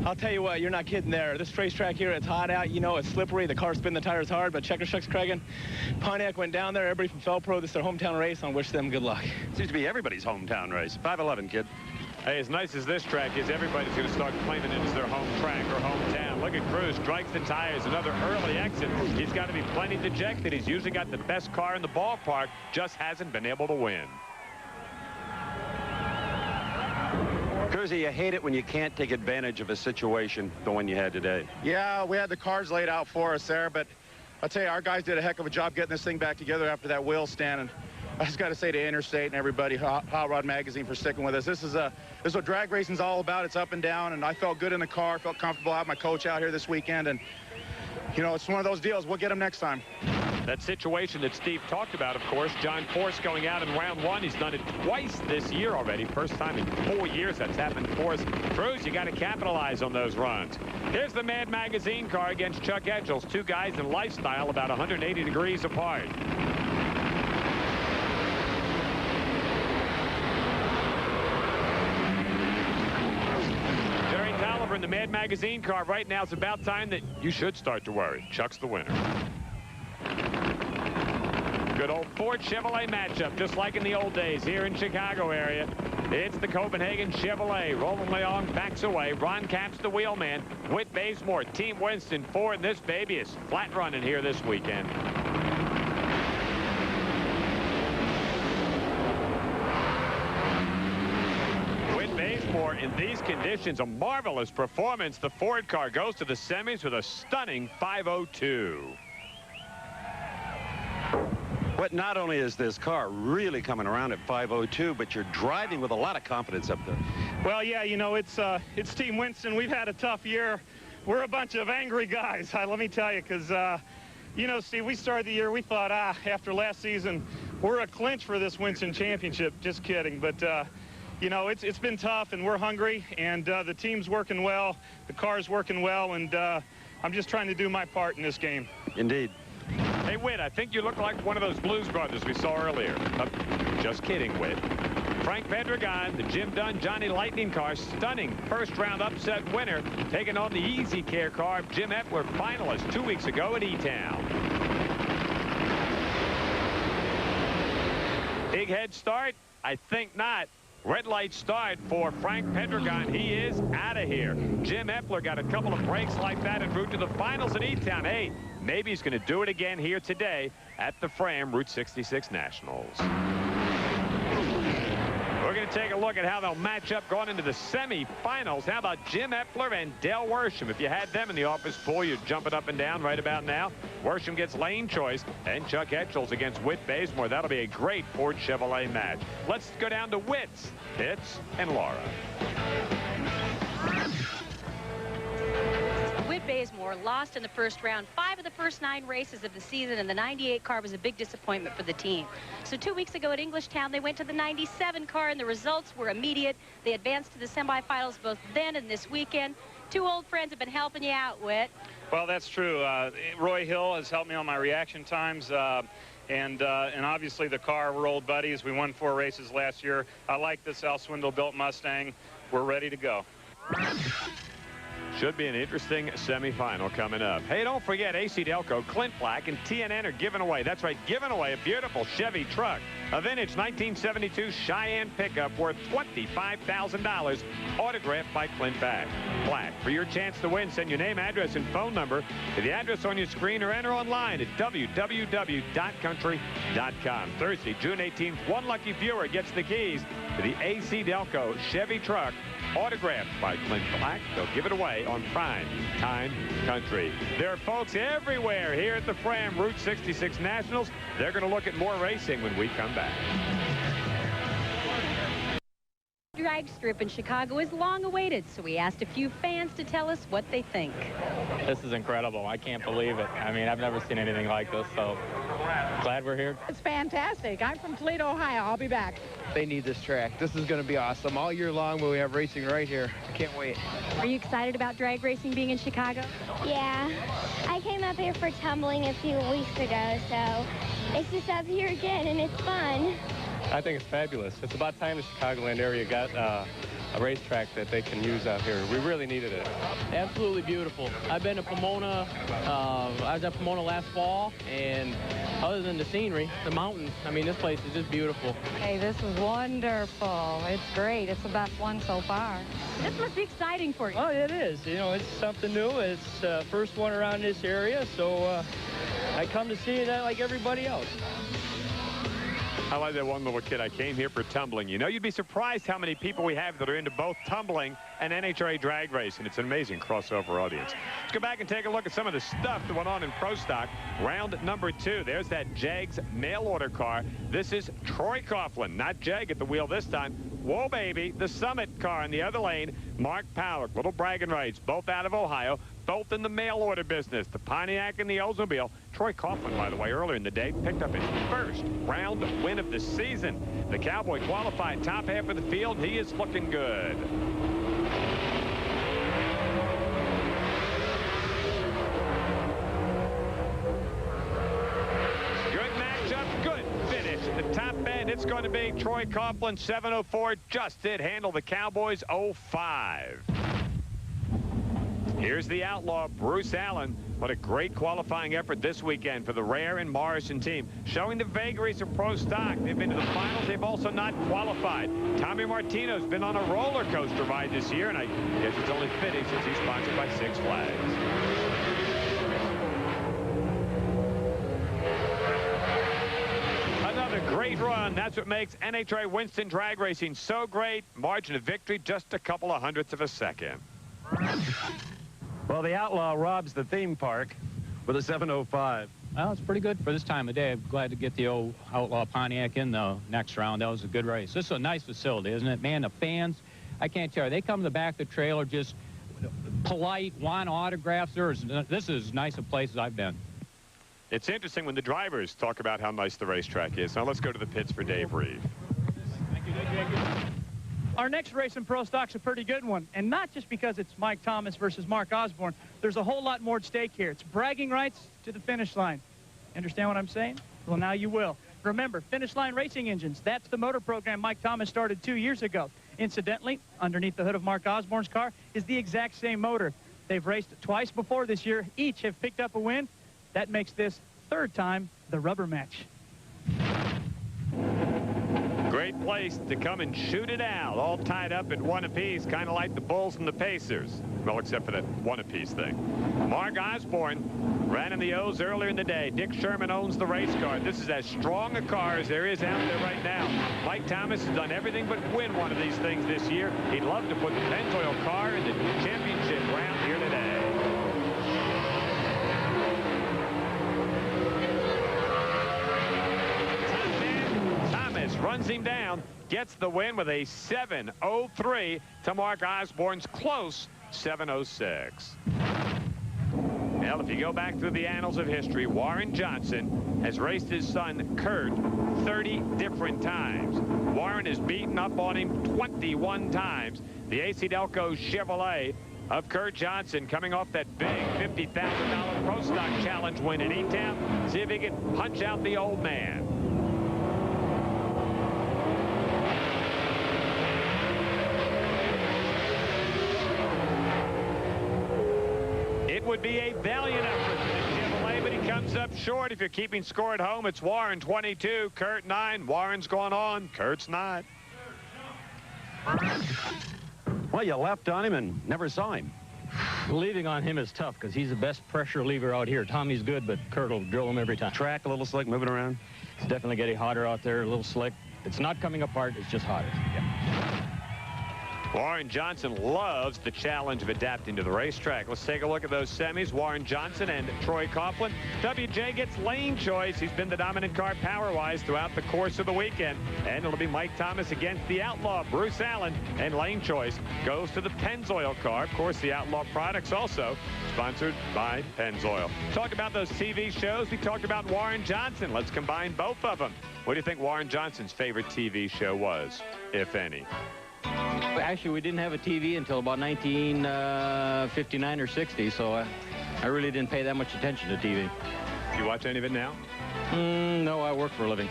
I'll tell you what, you're not kidding there. This racetrack here, it's hot out. You know, it's slippery. The cars spin the tires hard, but checker shucks Cragen. Pontiac went down there. Everybody from Felpro, this is their hometown race. I wish them good luck. Seems to be everybody's hometown race. 5'11", kid. Hey, as nice as this track is, everybody's going to start claiming it as their home track or hometown. Look at Cruz, strikes the tires, another early exit. He's got to be plenty dejected. He's usually got the best car in the ballpark, just hasn't been able to win. Cruzy, you hate it when you can't take advantage of a situation, the one you had today. Yeah, we had the cards laid out for us there, but I'll tell you, our guys did a heck of a job getting this thing back together after that wheel stand. And I just got to say to Interstate and everybody, Hot Rod Magazine, for sticking with us. This is what drag racing's all about. It's up and down, and I felt good in the car. Felt comfortable. I have my coach out here this weekend, and you know, it's one of those deals. We'll get him next time. That situation that Steve talked about, of course, John Force going out in round one. He's done it twice this year already. First time in 4 years that's happened for us. Cruz, you got to capitalize on those runs. Here's the Mad Magazine car against Chuck Edgels. Two guys in lifestyle about 180 degrees apart. In the Mad Magazine car right now, it's about time that you should start to worry. Chuck's the winner. Good old Ford Chevrolet matchup, just like in the old days here in Chicago area. It's the Copenhagen Chevrolet rolling along, backs away. Ron Capps the wheelman. Whit Bazemore, Team Winston Ford. This baby is flat running here this weekend. In these conditions, a marvelous performance. The Ford car goes to the semis with a stunning 502. But not only is this car really coming around at 502, but you're driving with a lot of confidence up there. Well, yeah, you know, it's Team Winston. We've had a tough year. We're a bunch of angry guys, let me tell you, because, you know, Steve, we started the year, we thought, after last season, we're a clinch for this Winston championship. Just kidding. But, you know, it's been tough, and we're hungry, and the team's working well, the car's working well, and I'm just trying to do my part in this game. Indeed. Hey, Whit, I think you look like one of those Blues Brothers we saw earlier. Just kidding, Whit. Frank Pendragon, the Jim Dunn Johnny Lightning car, stunning first-round upset winner, taking on the Easy Care car of Jim Epler, finalist 2 weeks ago at E-Town. Big head start? I think not. Red light start for Frank Pendragon. He is out of here. Jim Epler got a couple of breaks like that en route to the finals in E-Town. Hey, maybe he's going to do it again here today at the Fram Route 66 Nationals. We're going to take a look at how they'll match up going into the semifinals. How about Jim Epler and Dale Worsham? If you had them in the office pool, you're jumping up and down right about now. Worsham gets lane choice, and Chuck Edgels against Whit Bazemore. That'll be a great Ford Chevrolet match. Let's go down to Whit's, Fitz, and Laura. Whit Bazemore lost in the first round 5 of the first 9 races of the season, and the 98 car was a big disappointment for the team. So 2 weeks ago at Englishtown, they went to the 97 car, and the results were immediate. They advanced to the semifinals both then and this weekend. 2 old friends have been helping you out, Whit. Well, that's true. Roy Hill has helped me on my reaction times. And obviously the car, we're old buddies. We won 4 races last year. I like this Al Swindle-built Mustang. We're ready to go. Should be an interesting semifinal coming up. Hey, don't forget AC Delco, Clint Black, and TNN are giving away. That's right, giving away a beautiful Chevy truck. A vintage 1972 Cheyenne pickup worth $25,000, autographed by Clint Black. For your chance to win, send your name, address, and phone number to the address on your screen or enter online at www.country.com. Thursday, June 18th, one lucky viewer gets the keys to the AC Delco Chevy truck, autographed by Clint Black. They'll give it away on Prime Time Country. There are folks everywhere here at the Fram Route 66 Nationals. They're going to look at more racing when we come back. Drag strip in Chicago is long awaited, so we asked a few fans to tell us what they think. This is incredible. I can't believe it. I mean, I've never seen anything like this, so glad we're here. It's fantastic. I'm from Toledo, Ohio. I'll be back. They need this track. This is going to be awesome. All year long, we have racing right here. I can't wait. Are you excited about drag racing being in Chicago? Yeah. I came up here for tumbling a few weeks ago, so it's just up here again, and it's fun. I think it's fabulous. It's about time the Chicagoland area got racetrack that they can use out here. We really needed it. Absolutely beautiful. I've been to Pomona. I was at Pomona last fall, and other than the scenery, the mountains, I mean, this place is just beautiful. Hey, this is wonderful. It's great. It's the best one so far. This must be exciting for you. Oh, it is. You know, it's something new. It's first one around this area, so I come to see that like everybody else. I like that one little kid. I came here for tumbling. You know, you'd be surprised how many people we have that are into both tumbling and NHRA drag racing. It's an amazing crossover audience. Let's go back and take a look at some of the stuff that went on in Pro Stock. Round number 2. There's that Jegs mail order car. This is Troy Coughlin, not Jeg at the wheel this time. Whoa, baby, the Summit car in the other lane. Mark Powell, little bragging rights, both out of Ohio, both in the mail order business. The Pontiac and the Oldsmobile. Troy Coughlin, by the way, earlier in the day, picked up his first round win of the season. The Cowboy qualified top half of the field. He is looking good. Good matchup, good finish. At the top end, it's going to be Troy Coughlin, 7:04. Just did handle the Cowboys, 05. Here's the outlaw, Bruce Allen. What a great qualifying effort this weekend for the Rare and Morrison team. Showing the vagaries of Pro Stock. They've been to the finals. They've also not qualified. Tommy Martino's been on a roller coaster ride this year, and I guess it's only fitting since he's sponsored by Six Flags. Another great run. That's what makes NHRA Winston drag racing so great. Margin of victory just a couple of hundredths of a second. Well, the Outlaw robs the theme park with a 7:05. Well, it's pretty good for this time of day. I'm glad to get the old Outlaw Pontiac in the next round. That was a good race. This is a nice facility, isn't it? Man, the fans, I can't tell you, they come to the back of the trailer just polite, want autographs. This is as nice a place as I've been. It's interesting when the drivers talk about how nice the racetrack is. Now let's go to the pits for Dave Reeve. Thank you. Our next race in Pro Stock's a pretty good one, and not just because it's Mike Thomas versus Mark Osborne. There's a whole lot more at stake here. It's bragging rights to the finish line. Understand what I'm saying? Well, now you will. Remember, Finish Line Racing Engines, that's the motor program Mike Thomas started 2 years ago. Incidentally, underneath the hood of Mark Osborne's car is the exact same motor. They've raced twice before this year. Each have picked up a win. That makes this third time the rubber match. Great place to come and shoot it out, all tied up at 1 apiece, kind of like the Bulls and the Pacers. Well, except for that 1 apiece thing. Mark Osborne ran in the O's earlier in the day. Dick Sherman owns the race car. This is as strong a car as there is out there right now. Mike Thomas has done everything but win one of these things this year. He'd love to put the Pennzoil car in the championship round here today. Runs him down, gets the win with a 7:03 to Mark Osborne's close 7:06. Well, if you go back through the annals of history, Warren Johnson has raced his son Kurt 30 different times. Warren has beaten up on him 21 times. The AC Delco Chevrolet of Kurt Johnson coming off that big $50,000 Pro Stock Challenge win in E-Town. See if he can punch out the old man. Would be a valiant effort for the Chevrolet, but he comes up short. If you're keeping score at home, it's Warren 22, Kurt 9. Warren's going on, Kurt's not. Well, you left on him and never saw him. Leaving on him is tough because he's the best pressure lever out here. Tommy's good, but Kurt will drill him every time. Track a little slick, moving around. It's definitely getting hotter out there, a little slick. It's not coming apart, it's just hotter. Yeah. Warren Johnson loves the challenge of adapting to the racetrack. Let's take a look at those semis. Warren Johnson and Troy Coughlin. WJ gets lane choice. He's been the dominant car power-wise throughout the course of the weekend. And it'll be Mike Thomas against the Outlaw, Bruce Allen. And lane choice goes to the Pennzoil car. Of course, the Outlaw products also sponsored by Pennzoil. Talk about those TV shows. We talked about Warren Johnson. Let's combine both of them. What do you think Warren Johnson's favorite TV show was, if any? Actually, we didn't have a TV until about 1959 or 60, so I really didn't pay that much attention to TV. Do you watch any of it now? No, I work for a living.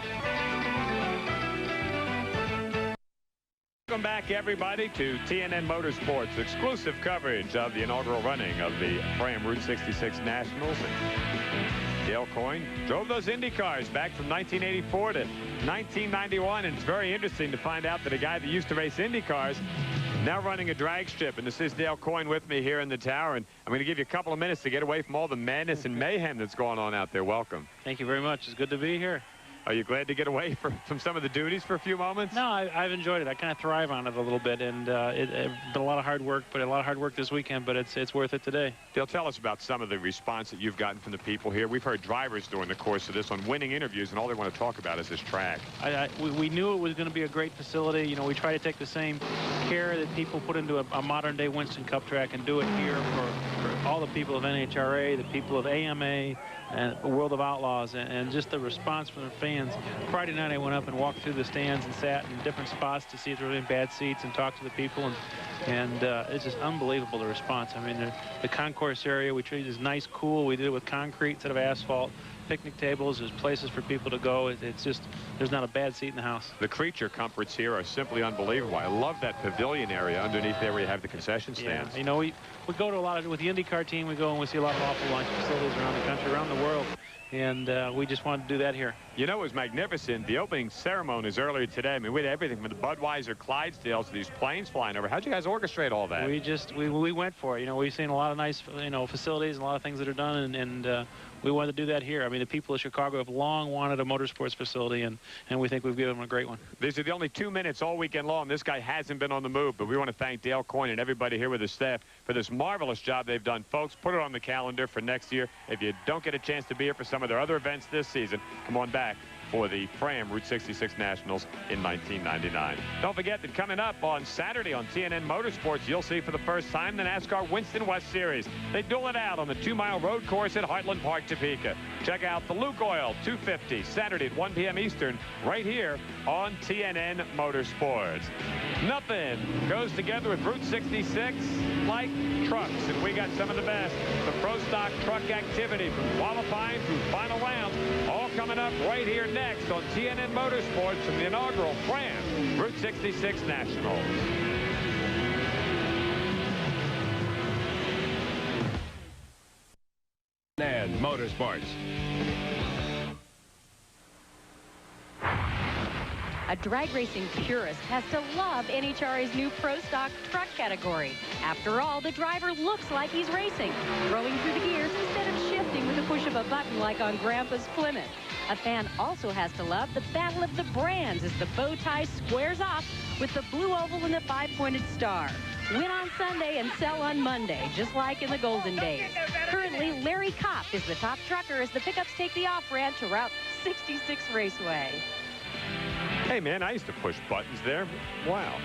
Welcome back, everybody, to TNN Motorsports, exclusive coverage of the inaugural running of the Fram Route 66 Nationals. Dale Coyne drove those Indy cars back from 1984 to 1991, and it's very interesting to find out that a guy that used to race Indy cars now running a drag strip. And this is Dale Coyne with me here in the tower, and I'm going to give you a couple of minutes to get away from all the madness and mayhem that's going on out there. Welcome. Thank you very much. It's good to be here. Are you glad to get away from some of the duties for a few moments? No, I've enjoyed it. I kind of thrive on it a little bit, and it's been a lot of hard work, but a lot of hard work this weekend, but it's worth it today. Dale, tell us about some of the response that you've gotten from the people here. We've heard drivers during the course of this on winning interviews, and all they want to talk about is this track. We knew it was going to be a great facility. You know, we try to take the same care that people put into a modern-day Winston Cup track and do it here for all the people of NHRA, the people of AMA, and World of Outlaws, and just the response from the fans. Friday night I went up and walked through the stands and sat in different spots to see if there were any bad seats and talked to the people, and it's just unbelievable, the response. I mean, the concourse area we treated as nice, cool. We did it with concrete instead of asphalt. Picnic tables, there's places for people to go. It's just, there's not a bad seat in the house. The creature comforts here are simply unbelievable. I love that pavilion area underneath there where you have the concession stands. Yeah, you know, we go to a lot of, with the IndyCar team, we go and we see a lot of awful launch facilities around the country, around the world. And we just wanted to do that here. You know, it was magnificent. The opening ceremonies earlier today. I mean, we had everything from the Budweiser Clydesdales to these planes flying over. How'd you guys orchestrate all that? We went for it. You know, we've seen a lot of nice, you know, facilities and a lot of things that are done, and we wanted to do that here. I mean, the people of Chicago have long wanted a motorsports facility, and we think we've given them a great one. These are the only 2 minutes all weekend long. This guy hasn't been on the move, but we want to thank Dale Coyne and everybody here with the staff for this marvelous job they've done. Folks, put it on the calendar for next year. If you don't get a chance to be here for some of their other events this season, come on back for the Fram Route 66 Nationals in 1999. Don't forget that coming up on Saturday on TNN Motorsports, you'll see for the first time the NASCAR Winston West Series. They duel it out on the 2-mile road course at Heartland Park, Topeka. Check out the Luke Oil 250 Saturday at 1 p.m. Eastern right here on TNN Motorsports. Nothing goes together with Route 66 like trucks, and we got some of the best. The Pro Stock truck activity from qualifying through final rounds, all coming up right here next on TNN Motorsports from the inaugural Fram Route 66 Nationals. TNN Motorsports. A drag racing purist has to love NHRA's new Pro Stock truck category. After all, the driver looks like he's racing, throwing through the gears instead of shifting with the push of a button like on Grandpa's Plymouth. A fan also has to love the battle of the brands as the bow tie squares off with the blue oval and the 5-pointed star. Win on Sunday and sell on Monday, just like in the golden days. Currently, Larry Kopp is the top trucker as the pickups take the off-ramp to Route 66 Raceway. Hey, man, I used to push buttons there. Wow.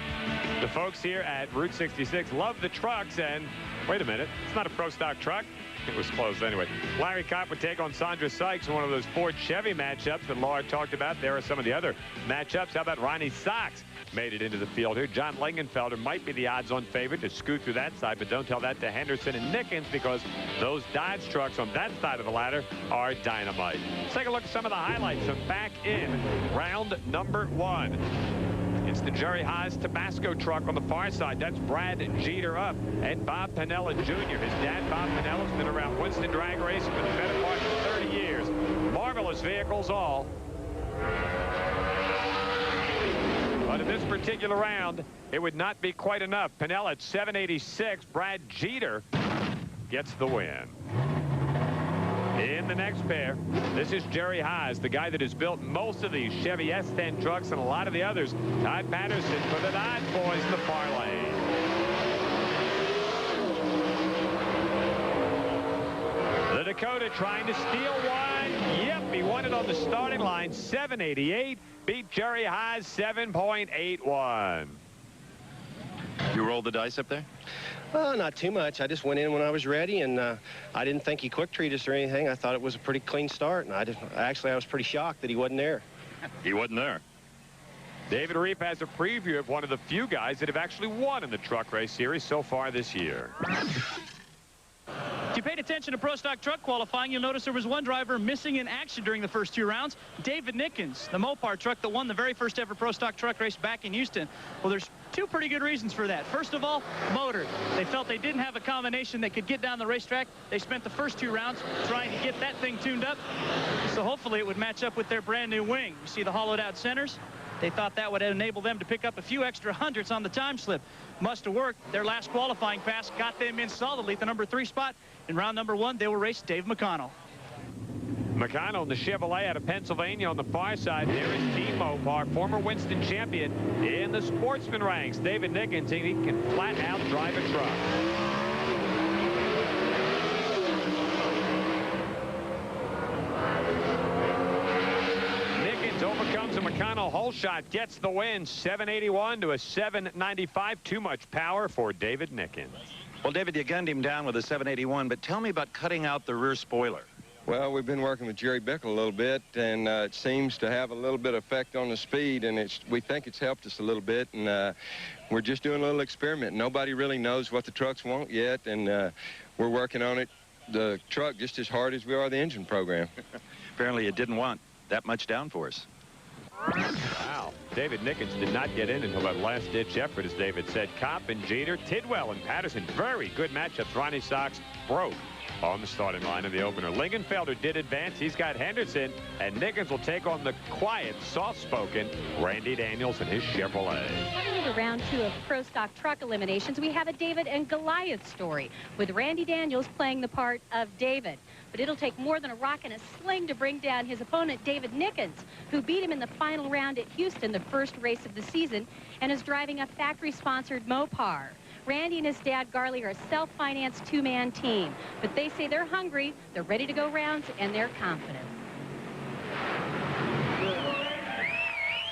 The folks here at Route 66 love the trucks, and wait a minute, it's not a Pro Stock truck. It was closed anyway. Larry Kopp would take on Sandra Sykes, one of those Ford Chevy matchups that Laura talked about. There are some of the other matchups. How about Ronnie Sachs made it into the field here? John Langenfelder might be the odds-on favorite to scoot through that side, but don't tell that to Henderson and Nickens, because those Dodge trucks on that side of the ladder are dynamite. Let's take a look at some of the highlights from back in round number 1. It's the Jerry Haas Tabasco truck on the far side. That's Brad Jeter up, and Bob Piniella Jr. His dad, Bob Piniella, has been around Winston drag racing for the better part of 30 years. Marvelous vehicles all. But in this particular round, it would not be quite enough. Piniella at 786. Brad Jeter gets the win. In the next pair, this is Jerry Haas, the guy that has built most of these Chevy S10 trucks and a lot of the others. Todd Patterson for the Dodge boys in the far lane. The Dakota trying to steal one. Yep, he won it on the starting line. 788 beat Jerry Haas 7.81. You rolled the dice up there? Not too much. I just went in when I was ready, and I didn't think he quick-treated us or anything. I thought it was a pretty clean start, and I was pretty shocked that he wasn't there. He wasn't there. David Reef has a preview of one of the few guys that have actually won in the truck race series so far this year. you paid attention to Pro Stock truck qualifying, you'll notice there was one driver missing in action during the first 2 rounds. David Nickens, the Mopar truck that won the very first ever Pro Stock truck race back in Houston. Well, there's 2 pretty good reasons for that. First of all, motor. They felt they didn't have a combination that could get down the racetrack. They spent the first 2 rounds trying to get that thing tuned up, so hopefully it would match up with their brand new wing. You see the hollowed out centers? They thought that would enable them to pick up a few extra hundredths on the time slip. Must have worked. Their last qualifying pass got them in solidly at the number 3 spot. In round number 1, they will race Dave McConnell. McConnell in the Chevrolet out of Pennsylvania on the far side. There is Team Mopar, former Winston champion in the sportsman ranks. David Nickens, he can flat out drive a truck. Overcomes a McConnell hole shot, gets the win, 781 to a 795. Too much power for David Nickens. Well, David, you gunned him down with a 781, but tell me about cutting out the rear spoiler. Well, we've been working with Jerry Bickle a little bit, and it seems to have a little bit of effect on the speed, and we think it's helped us a little bit, and we're just doing a little experiment. Nobody really knows what the trucks want yet, and we're working on it, the truck, just as hard as we are the engine program. Apparently it didn't want that much downforce. Wow. David Nickens did not get in until that last-ditch effort, as David said. Kopp and Jeter, Tidwell and Patterson, very good matchups. Ronnie Sox broke on the starting line of the opener. Lingenfelder did advance. He's got Henderson, and Nickens will take on the quiet, soft-spoken Randy Daniels and his Chevrolet. Coming into round 2 of Pro Stock truck eliminations, we have a David and Goliath story, with Randy Daniels playing the part of David. But it'll take more than a rock and a sling to bring down his opponent, David Nickens, who beat him in the final round at Houston, the first race of the season, and is driving a factory-sponsored Mopar. Randy and his dad, Garley, are a self-financed 2-man team. But they say they're hungry, they're ready to go rounds, and they're confident.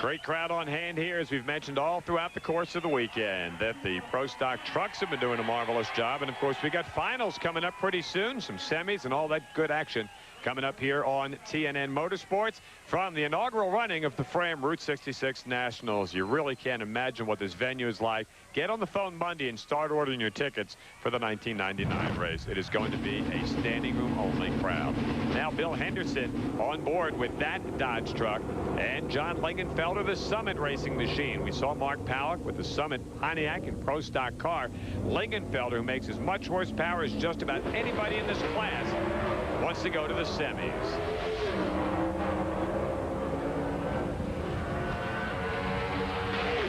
Great crowd on hand here, as we've mentioned all throughout the course of the weekend, that the Pro Stock trucks have been doing a marvelous job. And, of course, we got finals coming up pretty soon, some semis and all that good action coming up here on TNN Motorsports from the inaugural running of the Fram Route 66 Nationals. You really can't imagine what this venue is like. Get on the phone Monday and start ordering your tickets for the 1999 race. It is going to be a standing room only crowd. Now Bill Henderson on board with that Dodge truck, and John Lingenfelder, the Summit racing machine. We saw Mark Pollack with the Summit Pontiac and Pro Stock car. Lingenfelder, who makes as much horsepower as just about anybody in this class, wants to go to the semis.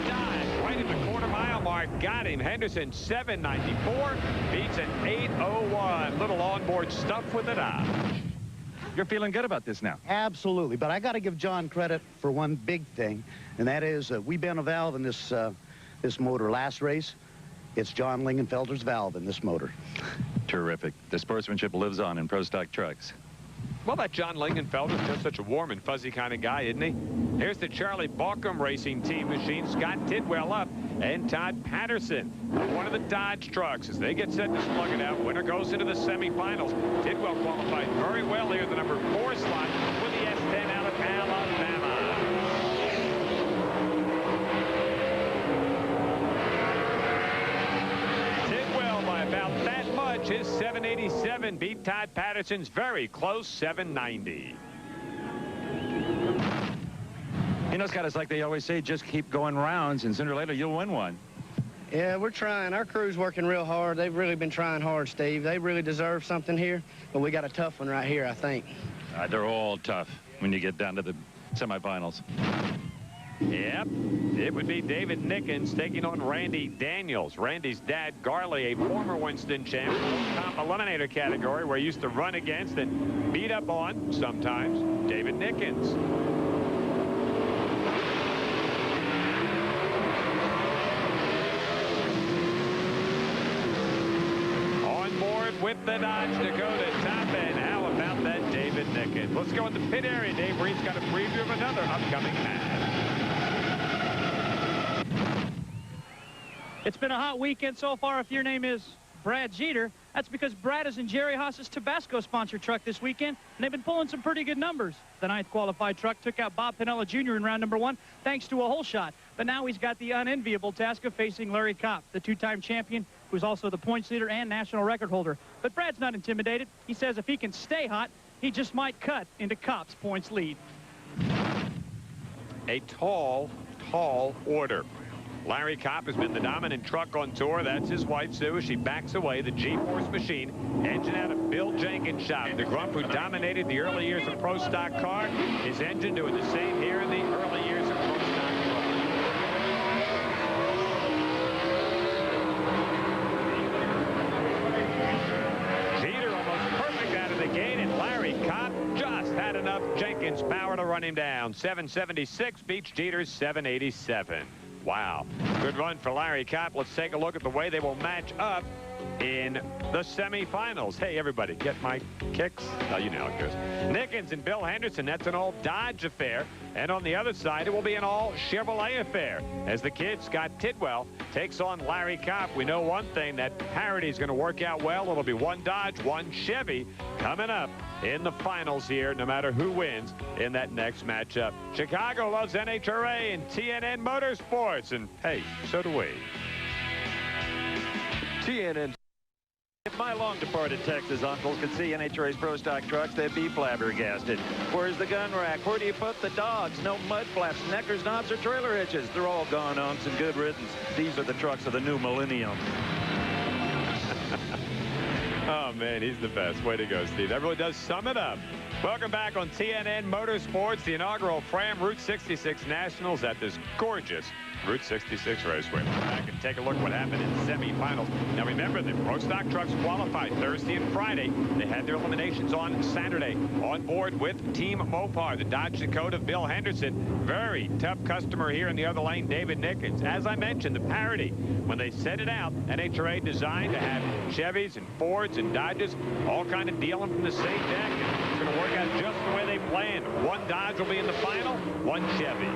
Dive right at the quarter-mile mark. Got him. Henderson, 794. Beats an 801. Little onboard stuff with the Dodge. You're feeling good about this now. Absolutely. But I got to give John credit for one big thing, and that is we bent a valve in this motor last race. It's John Lingenfelder's valve in this motor. Terrific. The sportsmanship lives on in Pro Stock trucks. Well, that John Lingenfelder is just such a warm and fuzzy kind of guy, isn't he? Here's the Charlie Balcom Racing Team machine. Scott Tidwell up, and Todd Patterson, one of the Dodge trucks. As they get set to slug it out, winner goes into the semifinals. Tidwell qualified very well here in the number 4 slot with the S10 out of Alabama. Tidwell by about that much. His 787 beat Todd Patterson's very close 790. You know, Scott, it's like they always say, just keep going rounds, and sooner or later you'll win one. Yeah, we're trying. Our crew's working real hard. They've really been trying hard, Steve. They really deserve something here, but we got a tough one right here, I think. They're all tough when you get down to the semifinals. Yep, it would be David Nickens taking on Randy Daniels. Randy's dad, Garley, a former Winston champ, top eliminator category, where he used to run against and beat up on, sometimes, David Nickens. With the Dodge Dakota top end. How about that David Nickens? Let's go in the pit area. Dave Reed's got a preview of another upcoming match. It's been a hot weekend so far. If your name is Brad Jeter, that's because Brad is in Jerry Haas's Tabasco sponsored truck this weekend, and they've been pulling some pretty good numbers. The 9th qualified truck took out Bob Pinella Jr. in round number 1 thanks to a hole shot. But now he's got the unenviable task of facing Larry Kopp, the two-time champion, who's also the points leader and national record holder. But Brad's not intimidated. He says if he can stay hot, he just might cut into Kopp's points lead. A tall order. Larry Kopp has been the dominant truck on tour. That's his wife, Sue. She backs away. The G-Force machine, engine out of Bill Jenkins' shop. The Grump who dominated the early years of Pro Stock car. His engine doing the same here in the early years of Pro Stock car. Jeter almost perfect out of the gate, and Larry Kopp just had enough Jenkins power to run him down. 776 beats Jeter's 787. Wow. Good run for Larry Kopp. Let's take a look at the way they will match up in the semifinals. Hey, everybody, get my kicks? Oh, you know how it goes. Nickens and Bill Henderson, that's an all Dodge affair. And on the other side, it will be an all Chevrolet affair. As the kid, Scott Tidwell, takes on Larry Kopp. We know one thing, that parity is going to work out well. It'll be one Dodge, one Chevy coming up in the finals here, no matter who wins in that next matchup. Chicago loves NHRA and TNN Motorsports, and hey, so do we. TNN. If my long-departed Texas uncles could see NHRA's Pro Stock trucks, they'd be flabbergasted. Where's the gun rack? Where do you put the dogs? No mud flaps, neckers, knobs, or trailer hitches. They're all gone on some good riddance. These are the trucks of the new millennium. Oh, man, he's the best. Way to go, Steve. That really does sum it up. Welcome back on TNN Motorsports, the inaugural Fram Route 66 Nationals at this gorgeous Route 66 Raceway. Let's back and take a look at what happened in semifinals. Now, remember, the Pro Stock trucks qualified Thursday and Friday. They had their eliminations on Saturday. On board with Team Mopar, the Dodge Dakota of Bill Henderson. Very tough customer here in the other lane, David Nickens. As I mentioned, the parity. When they set it out, NHRA designed to have Chevys and Fords and Dodges all kind of dealing from the same deck. It's going to work out just the way they planned. One Dodge will be in the final, one Chevy.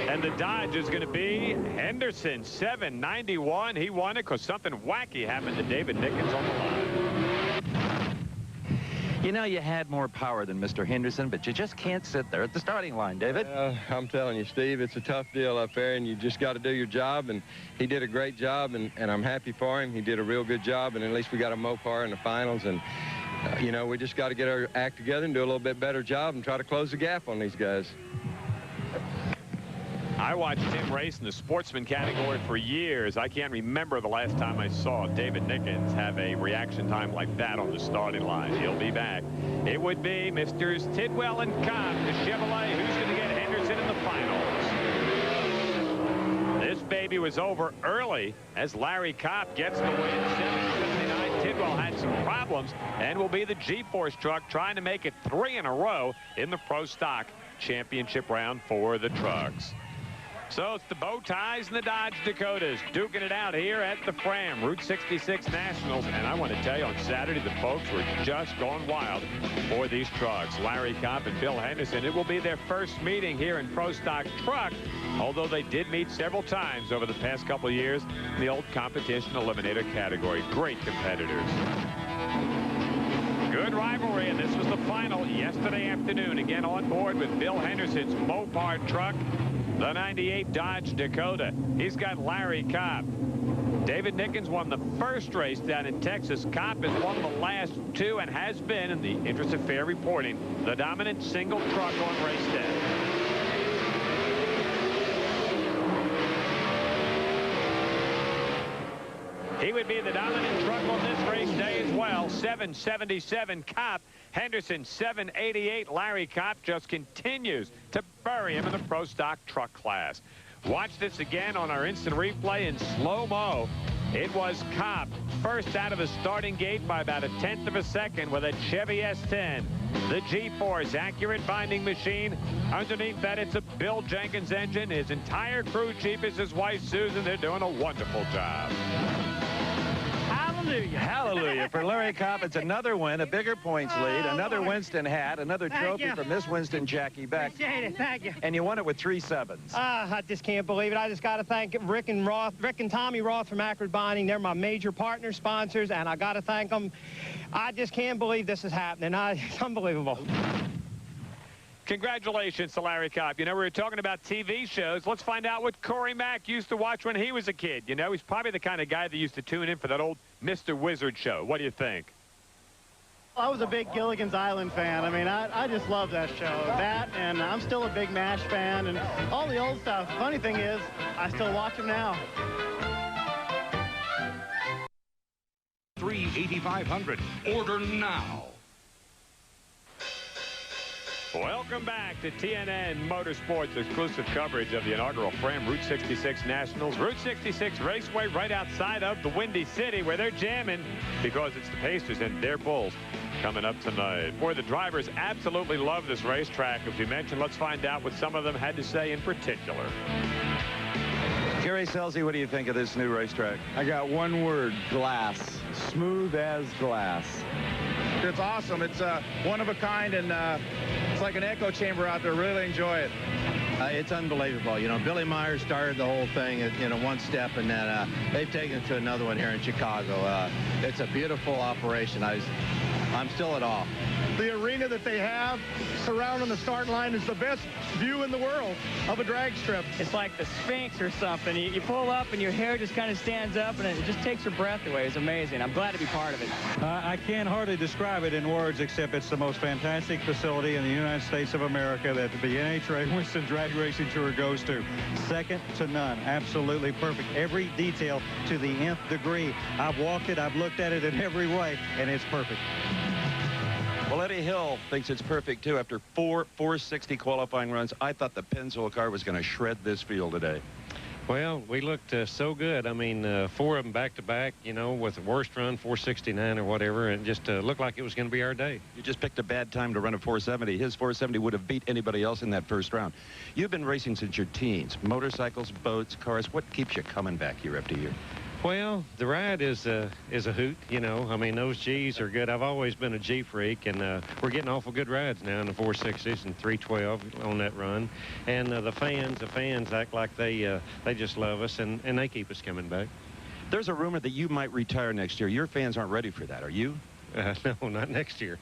And the Dodge is going to be Henderson, 791. He won it because something wacky happened to David Nickens on the line. You know, you had more power than Mr. Henderson, but you just can't sit there at the starting line, David. I'm telling you, Steve, it's a tough deal up there, and you just got to do your job, and he did a great job, and I'm happy for him. He did a real good job, and at least we got a Mopar in the finals, and, you know, we just got to get our act together and do a little bit better job and try to close the gap on these guys. I watched him race in the sportsman category for years. I can't remember the last time I saw David Nickens have a reaction time like that on the starting line. He'll be back. It would be Mr. Tidwell and Kopp, the Chevrolet. Who's going to get Henderson in the finals? This baby was over early as Larry Kopp gets the win. 779. Tidwell had some problems and will be the G-Force truck trying to make it 3 in a row in the Pro Stock Championship round for the trucks. So it's the bow ties and the Dodge Dakotas duking it out here at the Fram Route 66 Nationals. And I want to tell you, on Saturday, the folks were just going wild for these trucks. Larry Kopp and Bill Henderson, it will be their first meeting here in Pro Stock Truck, although they did meet several times over the past couple of years in the old competition eliminator category. Great competitors. Good rivalry, and this was the final yesterday afternoon. Again on board with Bill Henderson's Mopar truck, the 98 Dodge Dakota. He's got Larry Kopp. David Nickens won the first race down in Texas. Kopp has won the last two and has been, in the interest of fair reporting, the dominant single truck on race day. He would be the dominant truck on this race day as well. 777 Kopp. Henderson 788. Larry Kopp just continues to bury him in the Pro Stock truck class. Watch this again on our instant replay in slow-mo. It was Kopp first out of the starting gate by about 1/10 of a second with a Chevy S10. The G-Force accurate binding machine. Underneath that, it's a Bill Jenkins engine. His entire crew chief is his wife, Susan. They're doing a wonderful job. Hallelujah. Hallelujah. For Larry Kopp, it's another win, a bigger points lead, another Winston hat, another trophy for Miss Winston Jackie Beck. Appreciate it. Thank you. And you won it with 3 sevens. I just can't believe it. I just got to thank Rick and Tommy Roth from Accurate Binding. They're my major partner sponsors, and I got to thank them. I just can't believe this is happening. It's unbelievable. Congratulations to Larry Kopp. You know, we were talking about TV shows. Let's find out what Corey Mack used to watch when he was a kid. You know, he's probably the kind of guy that used to tune in for that old Mr. Wizard show. What do you think? I was a big Gilligan's Island fan. I mean, I just love that show. That, and I'm still a big MASH fan, and all the old stuff. Funny thing is, I still watch them now. 38500. Order now. Welcome back to TNN Motorsports exclusive coverage of the inaugural Fram Route 66 Nationals. Route 66 Raceway right outside of the Windy City where they're jamming because it's the Pacers and their Bulls coming up tonight. Boy, the drivers absolutely love this racetrack. As we mentioned, let's find out what some of them had to say in particular. Gary Scelzi, what do you think of this new racetrack? I got one word, glass. Smooth as glass. It's awesome. It's one of a kind, and it's like an echo chamber out there. Really enjoy it. It's unbelievable. You know, Billy Myers started the whole thing at one step, and then they've taken it to another one here in Chicago. It's a beautiful operation. I'm still at awe. The arena that they have surrounding the start line is the best view in the world of a drag strip. It's like the Sphinx or something. You pull up and your hair just kind of stands up and it just takes your breath away. It's amazing. I'm glad to be part of it. I can't hardly describe it in words, except it's the most fantastic facility in the United States of America that the NHRA Winston Drag Racing Tour goes to. Second to none. Absolutely perfect. Every detail to the nth degree. I've walked it. I've looked at it in every way, and it's perfect. Well, Eddie Hill thinks it's perfect, too. After 460 qualifying runs, I thought the Pennzoil car was going to shred this field today. Well, we looked so good. I mean, 4 of them back-to-back, you know, with the worst run, 469 or whatever, and just looked like it was going to be our day. You just picked a bad time to run a 470. His 470 would have beat anybody else in that first round. You've been racing since your teens. Motorcycles, boats, cars. What keeps you coming back year after year? Well, the ride is a hoot, you know. I mean, those G's are good. I've always been a G freak, and we're getting awful good rides now in the 460s and 312 on that run. And the fans act like they just love us, and they keep us coming back. There's a rumor that you might retire next year. Your fans aren't ready for that, are you? No, not next year.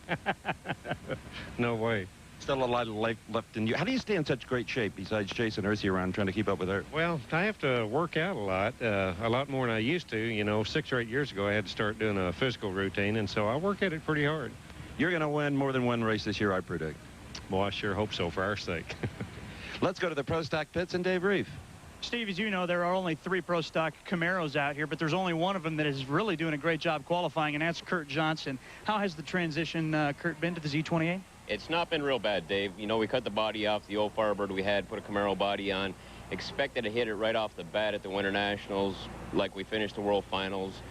No way. Still a lot of life left in you. How do you stay in such great shape besides chasing Earthy around trying to keep up with her? Well, I have to work out a lot more than I used to. You know, 6 or 8 years ago, I had to start doing a physical routine, and so I work at it pretty hard. You're going to win more than one race this year, I predict. Well, I sure hope so for our sake. Let's go to the Pro Stock pits and Dave Reef. Steve, as you know, there are only 3 Pro Stock Camaros out here, but there's only one of them that is really doing a great job qualifying, and that's Kurt Johnson. How has the transition, Kurt, been to the Z28? It's not been real bad, Dave. You know, we cut the body off the old Firebird we had, put a Camaro body on, expected to hit it right off the bat at the Winter Nationals, like we finished the World Finals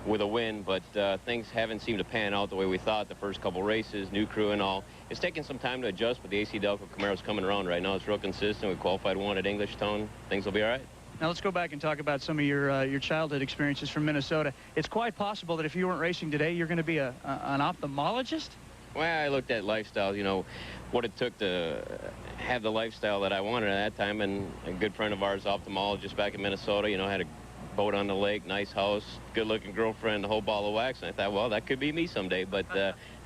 with a win, but things haven't seemed to pan out the way we thought the first couple races, new crew and all. It's taken some time to adjust, but the AC Delco Camaro's coming around right now. It's real consistent. We qualified 1 at Englishtown. Things will be all right. Now let's go back and talk about some of your childhood experiences from Minnesota. It's quite possible that if you weren't racing today, you're going to be an ophthalmologist? Well, I looked at lifestyle, you know, what it took to have the lifestyle that I wanted at that time, and a good friend of ours, ophthalmologist back in Minnesota, you know, had a boat on the lake, nice house, good-looking girlfriend, the whole ball of wax, and I thought, well, that could be me someday, but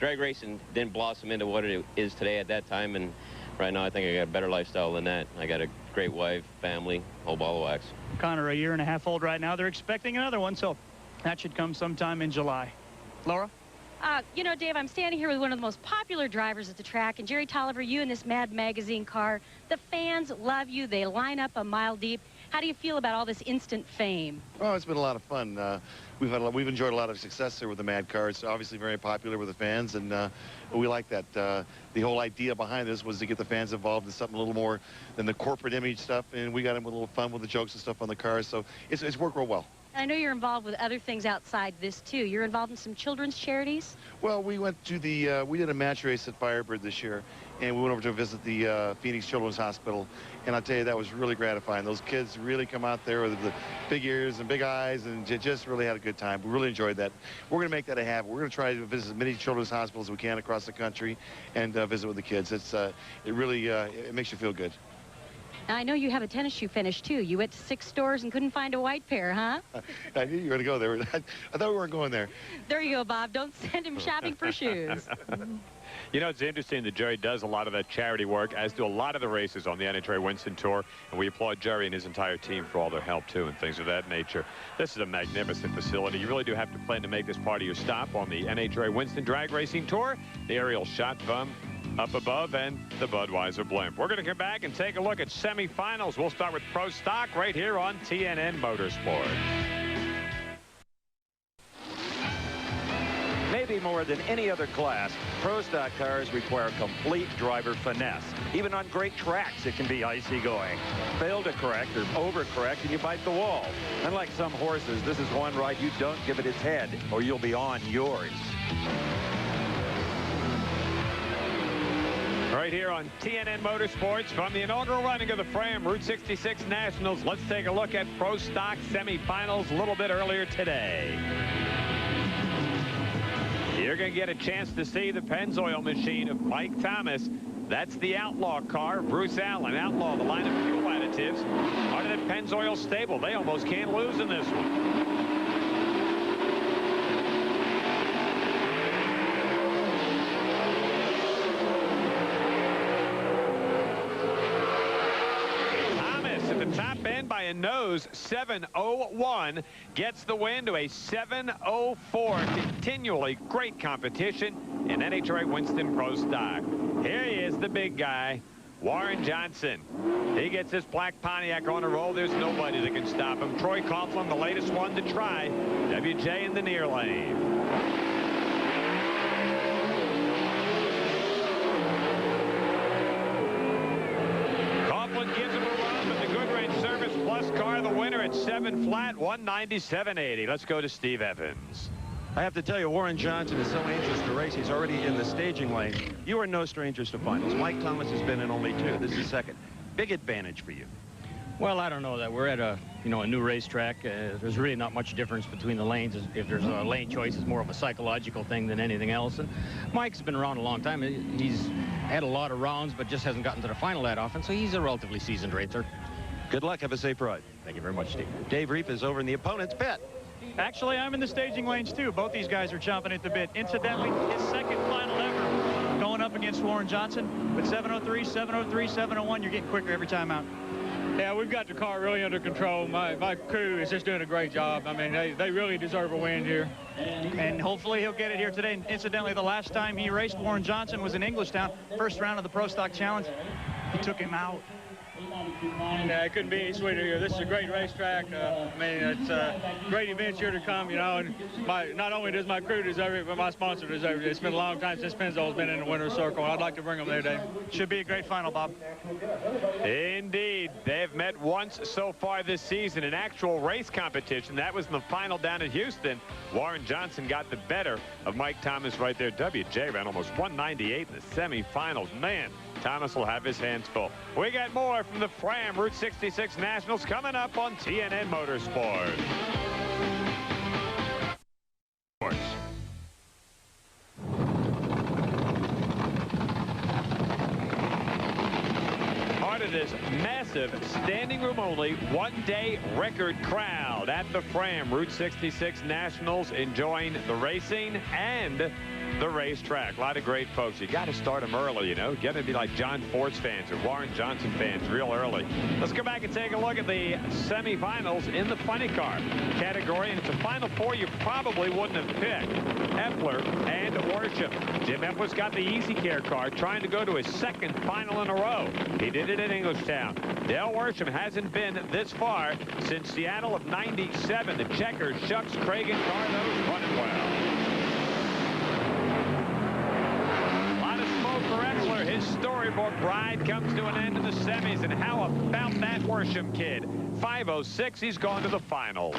drag racing didn't blossom into what it is today at that time, and right now I think I got a better lifestyle than that. I got a great wife, family, whole ball of wax. Connor, a year and a half old right now. They're expecting another one, so that should come sometime in July. Laura? You know, Dave, I'm standing here with one of the most popular drivers at the track, and Jerry Tolliver, you in this Mad Magazine car. The fans love you. They line up a mile deep. How do you feel about all this instant fame? Oh, it's been a lot of fun. We've enjoyed a lot of success there with the Mad car. It's obviously very popular with the fans, and we like that. The whole idea behind this was to get the fans involved in something a little more than the corporate image stuff, and we got them with a little fun with the jokes and stuff on the cars, so it's worked real well. I know you're involved with other things outside this, too. You're involved in some children's charities? Well, we went to the, we did a match race at Firebird this year, and we went over to visit the Phoenix Children's Hospital, and I'll tell you, that was really gratifying. Those kids really come out there with the big ears and big eyes, and just really had a good time. We really enjoyed that. We're going to make that a habit. We're going to try to visit as many children's hospitals as we can across the country and visit with the kids. It's, it really, it makes you feel good. I know you have a tennis shoe finish, too. You went to 6 stores and couldn't find a white pair, huh? I knew you were going to go there. I thought we weren't going there. There you go, Bob. Don't send him shopping for shoes. You know, it's interesting that Jerry does a lot of that charity work, as do a lot of the races on the NHRA Winston Tour. And we applaud Jerry and his entire team for all their help, too, and things of that nature. This is a magnificent facility. You really do have to plan to make this part of your stop on the NHRA Winston Drag Racing Tour. The aerial shot from up above and the Budweiser blimp. We're going to come back and take a look at semifinals. We'll start with Pro Stock right here on TNN Motorsport. Maybe more than any other class, Pro Stock cars require complete driver finesse. Even on great tracks, it can be icy going. Fail to correct or overcorrect and you bite the wall. Unlike some horses, this is one ride you don't give it its head or you'll be on yours. Right here on TNN Motorsports from the inaugural running of the Fram Route 66 Nationals. Let's take a look at Pro Stock semifinals a little bit earlier today. You're going to get a chance to see the Pennzoil machine of Mike Thomas. That's the Outlaw car, Bruce Allen. Outlaw, the line of fuel additives. Part of that Pennzoil stable. They almost can't lose in this one. Top end by a nose 7:01 gets the win to a 7:04. Continually great competition in NHRA Winston Pro Stock. Here he is, the big guy, Warren Johnson. He gets this black Pontiac on a roll. There's nobody that can stop him. Troy Coughlin, the latest one to try. WJ in the near lane. Gives him a run, but the Good Range Service Plus car, the winner at 7 flat, 197.80. Let's go to Steve Evans. I have to tell you, Warren Johnson is so anxious to race. He's already in the staging lane. You are no strangers to finals. Mike Thomas has been in only 2. This is second. Big advantage for you. Well, I don't know that. We're at a new racetrack. There's really not much difference between the lanes. If there's a lane choice, it's more of a psychological thing than anything else. And Mike's been around a long time. He's had a lot of rounds, but just hasn't gotten to the final that often. So he's a relatively seasoned racer. Good luck. Have a safe ride. Thank you very much, Steve. Dave Reef is over in the opponent's pit. Actually, I'm in the staging lanes, too. Both these guys are chomping at the bit. Incidentally, his second final ever going up against Warren Johnson. With 7:03, 7:03, 7:01, you're getting quicker every time out. Yeah, we've got the car really under control. My crew is just doing a great job. I mean, they really deserve a win here. And hopefully he'll get it here today. And incidentally, the last time he raced Warren Johnson was in Englishtown, first round of the Pro Stock Challenge. He took him out. Yeah, it couldn't be any sweeter here. This is a great racetrack. I mean, it's a great event here to come, and not only does my crew deserve it, but my sponsor deserves it. It's been a long time since Pennzoil's been in the winner's circle, and I'd like to bring them there today. Should be a great final, Bob. Indeed. They've met once so far this season in actual race competition. That was in the final down at Houston. Warren Johnson got the better of Mike Thomas right there. WJ ran almost 198 in the semifinals. Man, Thomas will have his hands full. We got more from the Fram Route 66 Nationals coming up on TNN Motorsport. Part of this massive standing room only one-day record crowd at the Fram Route 66 Nationals, enjoying the racing and the racetrack. A lot of great folks. You got to start them early, Get to be like John Force fans or Warren Johnson fans real early. Let's go back and take a look at the semifinals in the funny car category. And it's a final 4 you probably wouldn't have picked. Epler and Worsham. Jim Epler's got the Easy Care car, trying to go to his second final in a row. He did it in Englishtown. Dale Worsham hasn't been this far since Seattle of '97. The Checkers, Shucks, Craig, and Carlos running well. For Epler, his storybook ride comes to an end in the semis. And how about that Worsham kid? 5:06, he's gone to the finals.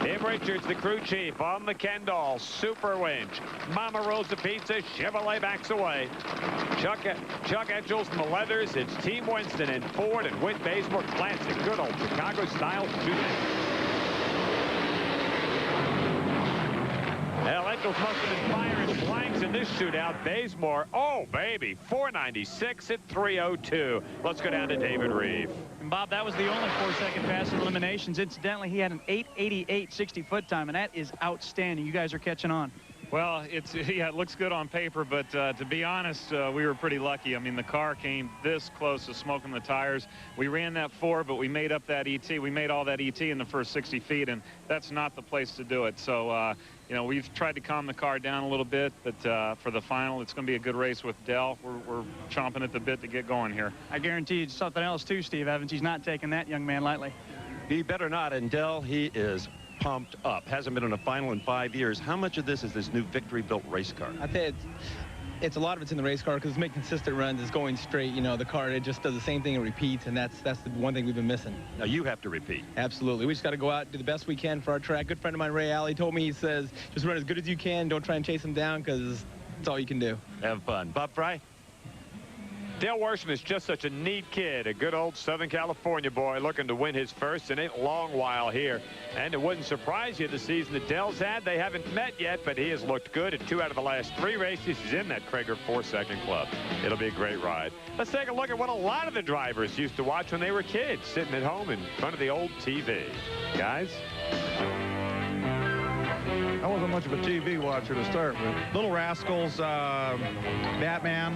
Tim Richards, the crew chief on the Kendall Super Winch. Mama Rosa Pizza, Chevrolet backs away. Chuck Etchels and the Leathers. It's Team Winston and Ford and Whit Bazemore Classic. Good old Chicago-style shooting. Well, Etchels must have been firing blanks in this shootout. Bazemore, oh, baby, 496 at 3:02. Let's go down to David Reeve. And, Bob, that was the only 4-second pass in eliminations. Incidentally, he had an 8:88 60-foot time, and that is outstanding. You guys are catching on. Well, yeah, it looks good on paper, but to be honest, we were pretty lucky. I mean, the car came this close to smoking the tires. We ran that 4, but we made up that ET. We made all that ET in the first 60 feet, and that's not the place to do it. So, you know, we've tried to calm the car down a little bit, but for the final, it's going to be a good race with Dell. We're chomping at the bit to get going here. I guarantee you something else, too, Steve Evans. He's not taking that young man lightly. He better not. And Dell, he is pumped up. Hasn't been in a final in 5 years. How much of this is this new victory-built race car? I think it's a lot of it's in the race car because it's making consistent runs. It's going straight. You know, the car, it just does the same thing and repeats, and that's the one thing we've been missing. Now you have to repeat. Absolutely. We just got to go out and do the best we can for our track. Good friend of mine, Ray Alley, told me, he says, just run as good as you can. Don't try and chase them down because it's all you can do. Have fun. Bob Fry? Dale Worsham is just such a neat kid, a good old Southern California boy looking to win his first in a long while here. And it wouldn't surprise you the season that Dell's had. They haven't met yet, but he has looked good in 2 out of the last 3 races. He's in that Krager 4-second club. It'll be a great ride. Let's take a look at what a lot of the drivers used to watch when they were kids, sitting at home in front of the old TV. Guys? I wasn't much of a TV watcher to start with. Little Rascals, Batman,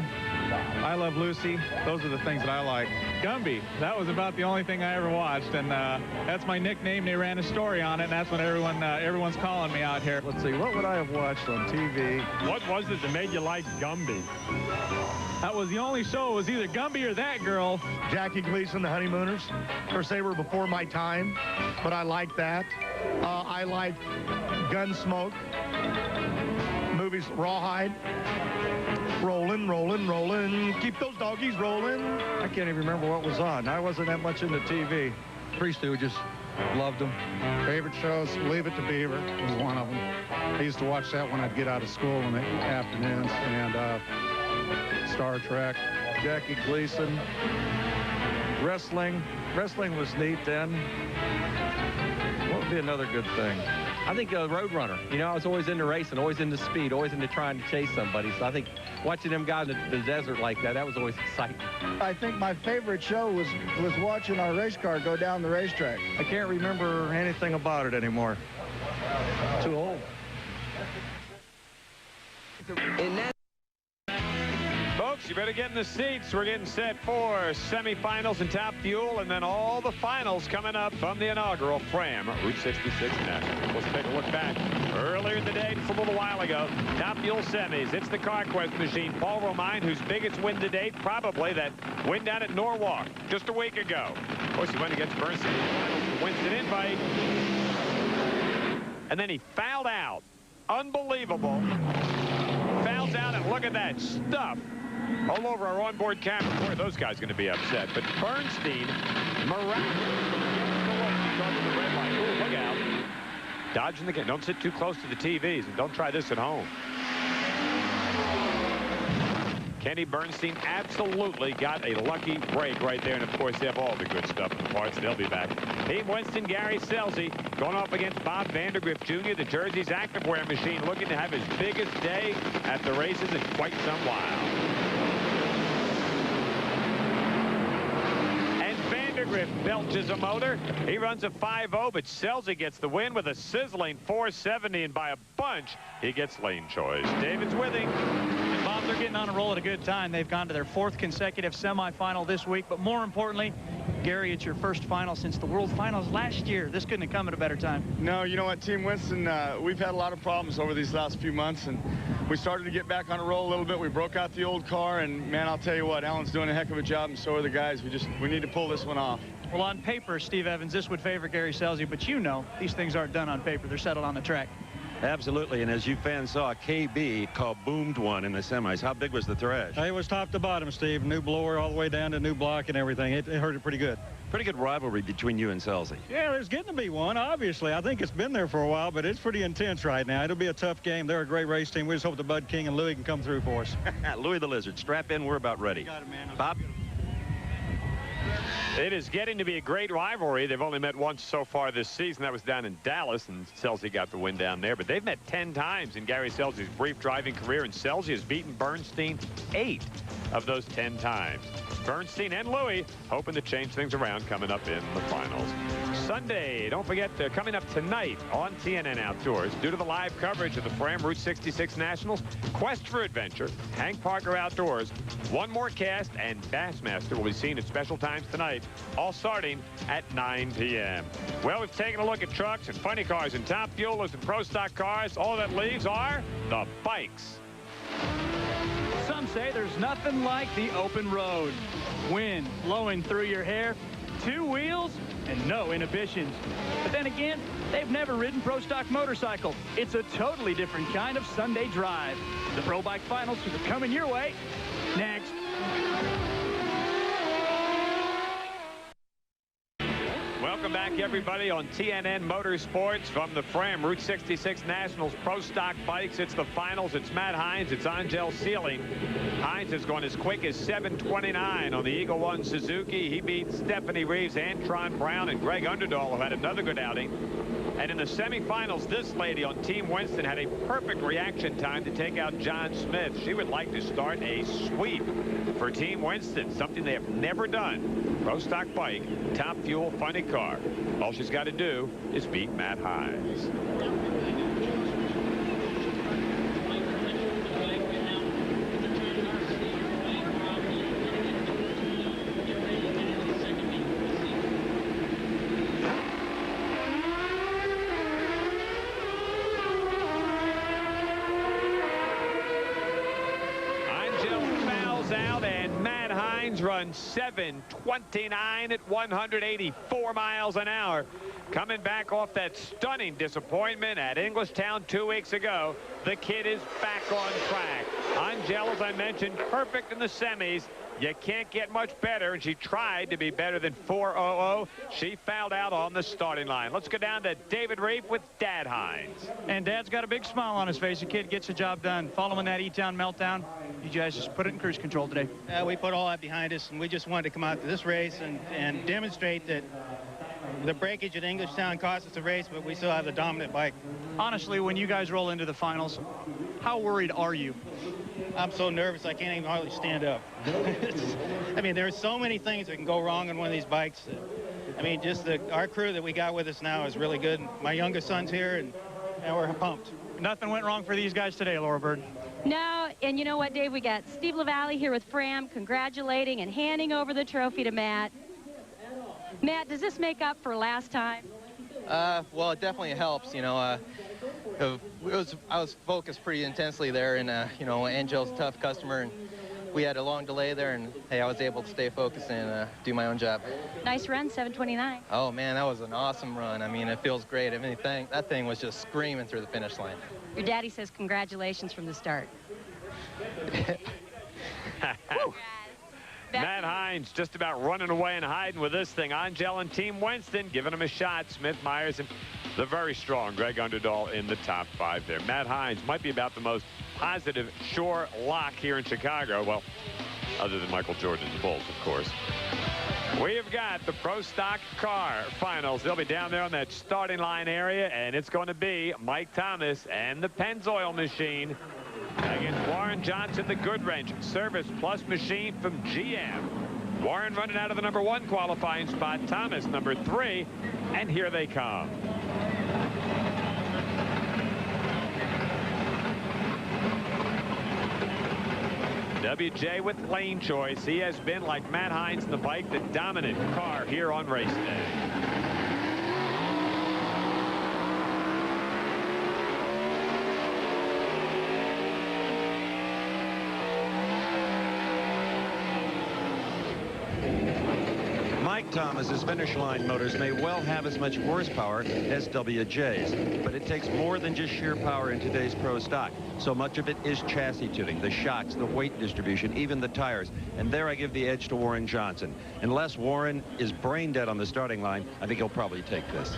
I Love Lucy. Those are the things that I like. Gumby. That was about the only thing I ever watched, and that's my nickname. They ran a story on it, and that's when everyone's calling me out here. Let's see, what would I have watched on TV? What was it that made you like Gumby? That was the only show. It was either Gumby or That Girl. Jackie Gleason, The Honeymooners. Of course, they were before my time, but I liked that. I liked Gunsmoke. Movies, Rawhide. Rolling, rolling, rolling. Keep those doggies rolling. I can't even remember what was on. I wasn't that much into TV. Three Stooges. Loved them. Favorite shows, Leave It to Beaver was one of them. I used to watch that when I'd get out of school in the afternoons. And Star Trek, Jackie Gleason, wrestling. Wrestling was neat then. What would be another good thing? I think Roadrunner. You know, I was always into racing, always into speed, always into trying to chase somebody. So I think watching them guys in the desert like that was always exciting. I think my favorite show was watching our race car go down the racetrack. I can't remember anything about it anymore. Too old. Folks, you better get in the seats. We're getting set for semifinals and Top Fuel, and then all the finals coming up from the inaugural Fram Route 66 Nationals. Let's take a look back earlier in the day, just a little while ago. Top Fuel semis. It's the CarQuest machine. Paul Romine, whose biggest win to date, probably that win down at Norwalk just a week ago. Of course, he went against Bernstein in the finals, wins an invite, and then he fouled out. Unbelievable. Fouls out, and look at that stuff all over our onboard camera. Boy, are those guys going to be upset. But Bernstein, miraculously, the red light. Ooh, look out. Dodging the game. Don't sit too close to the TVs, and don't try this at home. Kenny Bernstein absolutely got a lucky break right there. And, of course, they have all the good stuff in the parts. They'll be back. Team Winston, Gary Scelzi going off against Bob Vandergrift Jr., the Jersey's activewear machine, looking to have his biggest day at the races in quite some while. Vandergrift belches a motor. He runs a 5.0, but Scelzi gets the win with a sizzling 470, and by a bunch, he gets lane choice. David's with him. And Bob, they're getting on a roll at a good time. They've gone to their 4th consecutive semifinal this week, but more importantly, Gary, it's your first final since the World Finals last year. This couldn't have come at a better time. No, you know what, Team Winston, we've had a lot of problems over these last few months, and we started to get back on a roll a little bit. We broke out the old car, and, man, I'll tell you what, Alan's doing a heck of a job, and so are the guys. We need to pull this one off. Well, on paper, Steve Evans, this would favor Gary Scelzi, but you know these things aren't done on paper. They're settled on the track. Absolutely, and as you fans saw, KB kaboomed one in the semis. How big was the thrash? It was top to bottom, Steve. New blower all the way down to new block and everything. It hurt it pretty good. Pretty good rivalry between you and Scelzi. Yeah, there's getting to be one, obviously. I think it's been there for a while, but it's pretty intense right now. It'll be a tough game. They're a great race team. We just hope the Bud King and Louis can come through for us. Louis the Lizard, strap in. We're about ready. You got it, man. Bob? It is getting to be a great rivalry. They've only met once so far this season. That was down in Dallas, and Scelzi got the win down there. But they've met 10 times in Gary Scelzi's brief driving career, and Scelzi has beaten Bernstein 8 of those 10 times. Bernstein and Louis hoping to change things around coming up in the finals. Sunday. Don't forget, coming up tonight on TNN Outdoors, due to the live coverage of the Fram Route 66 Nationals, Quest for Adventure, Hank Parker Outdoors, one more cast, and Bassmaster will be seen at special times tonight, all starting at 9 p.m. Well, we've taken a look at trucks and funny cars and top fuelers and pro stock cars. All that leaves are the bikes. Some say there's nothing like the open road. Wind blowing through your hair, 2 wheels, and no inhibitions. But then again, they've never ridden pro stock motorcycle. It's a totally different kind of Sunday drive. The Pro Bike Finals are coming your way next. Welcome back, everybody, on TNN Motorsports from the Fram Route 66 Nationals Pro Stock Bikes. It's the finals. It's Matt Hines. It's Angel Sealing. Hines has gone as quick as 7:29 on the Eagle One Suzuki. He beat Stephanie Reeves, Antron Brown, and Greg Underdahl, who had another good outing. And in the semifinals, this lady on Team Winston had a perfect reaction time to take out John Smith. She would like to start a sweep for Team Winston, something they have never done. Pro stock bike, top fuel, funny car. All she's got to do is beat Matt Hines. Runs 7:29 at 184 miles an hour. Coming back off that stunning disappointment at Englishtown 2 weeks ago, the kid is back on track. Angel, as I mentioned, perfect in the semis. You can't get much better, and she tried to be better than 4:00. She fouled out on the starting line. Let's go down to David Reef with Dad Hines. And Dad's got a big smile on his face. The kid gets the job done. Following that E-Town meltdown, you guys just put it in cruise control today. We put all that behind us, and we just wanted to come out to this race and demonstrate that the breakage at Englishtown cost us the race, but we still have the dominant bike. Honestly, when you guys roll into the finals, how worried are you? I'm so nervous I can't even hardly stand up. I mean, there are so many things that can go wrong on one of these bikes. I mean, just our crew that we got with us now is really good. My youngest son's here, and we're pumped. Nothing went wrong for these guys today, Laura Bird. No, and you know what, Dave? We got Steve LaValle here with Fram congratulating and handing over the trophy to Matt. Matt, does this make up for last time? Well, it definitely helps, you know. I was focused pretty intensely there, and you know, Angel's a tough customer, and we had a long delay there, and hey, I was able to stay focused and do my own job. Nice run, 7:29. Oh man, that was an awesome run. I mean, it feels great. I mean, that thing was just screaming through the finish line. Your daddy says congratulations from the start. Matt Hines just about running away and hiding with this thing. Angel and Team Winston giving him a shot. Smith, Myers, and the very strong Greg Underdahl in the top 5 there. Matt Hines might be about the most positive sure lock here in Chicago. Well, other than Michael Jordan's Bulls, of course. We have got the Pro Stock Car Finals. They'll be down there on that starting line area, and it's going to be Mike Thomas and the Pennzoil machine against Warren Johnson, the Goodwrench Service Plus machine from GM. Warren running out of the number 1 qualifying spot, Thomas number 3, and here they come. WJ with lane choice. He has been, like Matt Hines in the bike, the dominant car here on race day. Mike Thomas's finish line motors may well have as much horsepower as WJ's, but it takes more than just sheer power in today's pro stock. So much of it is chassis tuning, the shocks, the weight distribution, even the tires. And there I give the edge to Warren Johnson. Unless Warren is brain dead on the starting line, I think he'll probably take this.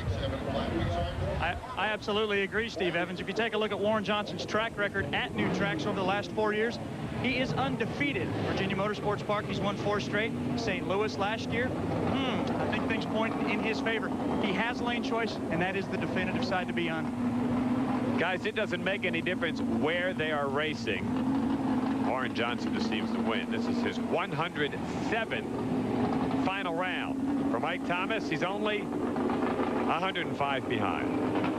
I absolutely agree, Steve Evans. If you take a look at Warren Johnson's track record at new tracks over the last 4 years, he is undefeated. Virginia Motorsports Park, he's won 4 straight. St. Louis last year, I think things point in his favor. He has lane choice, and that is the definitive side to be on. Guys, it doesn't make any difference where they are racing. Warren Johnson just seems to win. This is his 107th final round. For Mike Thomas, he's only 105 behind.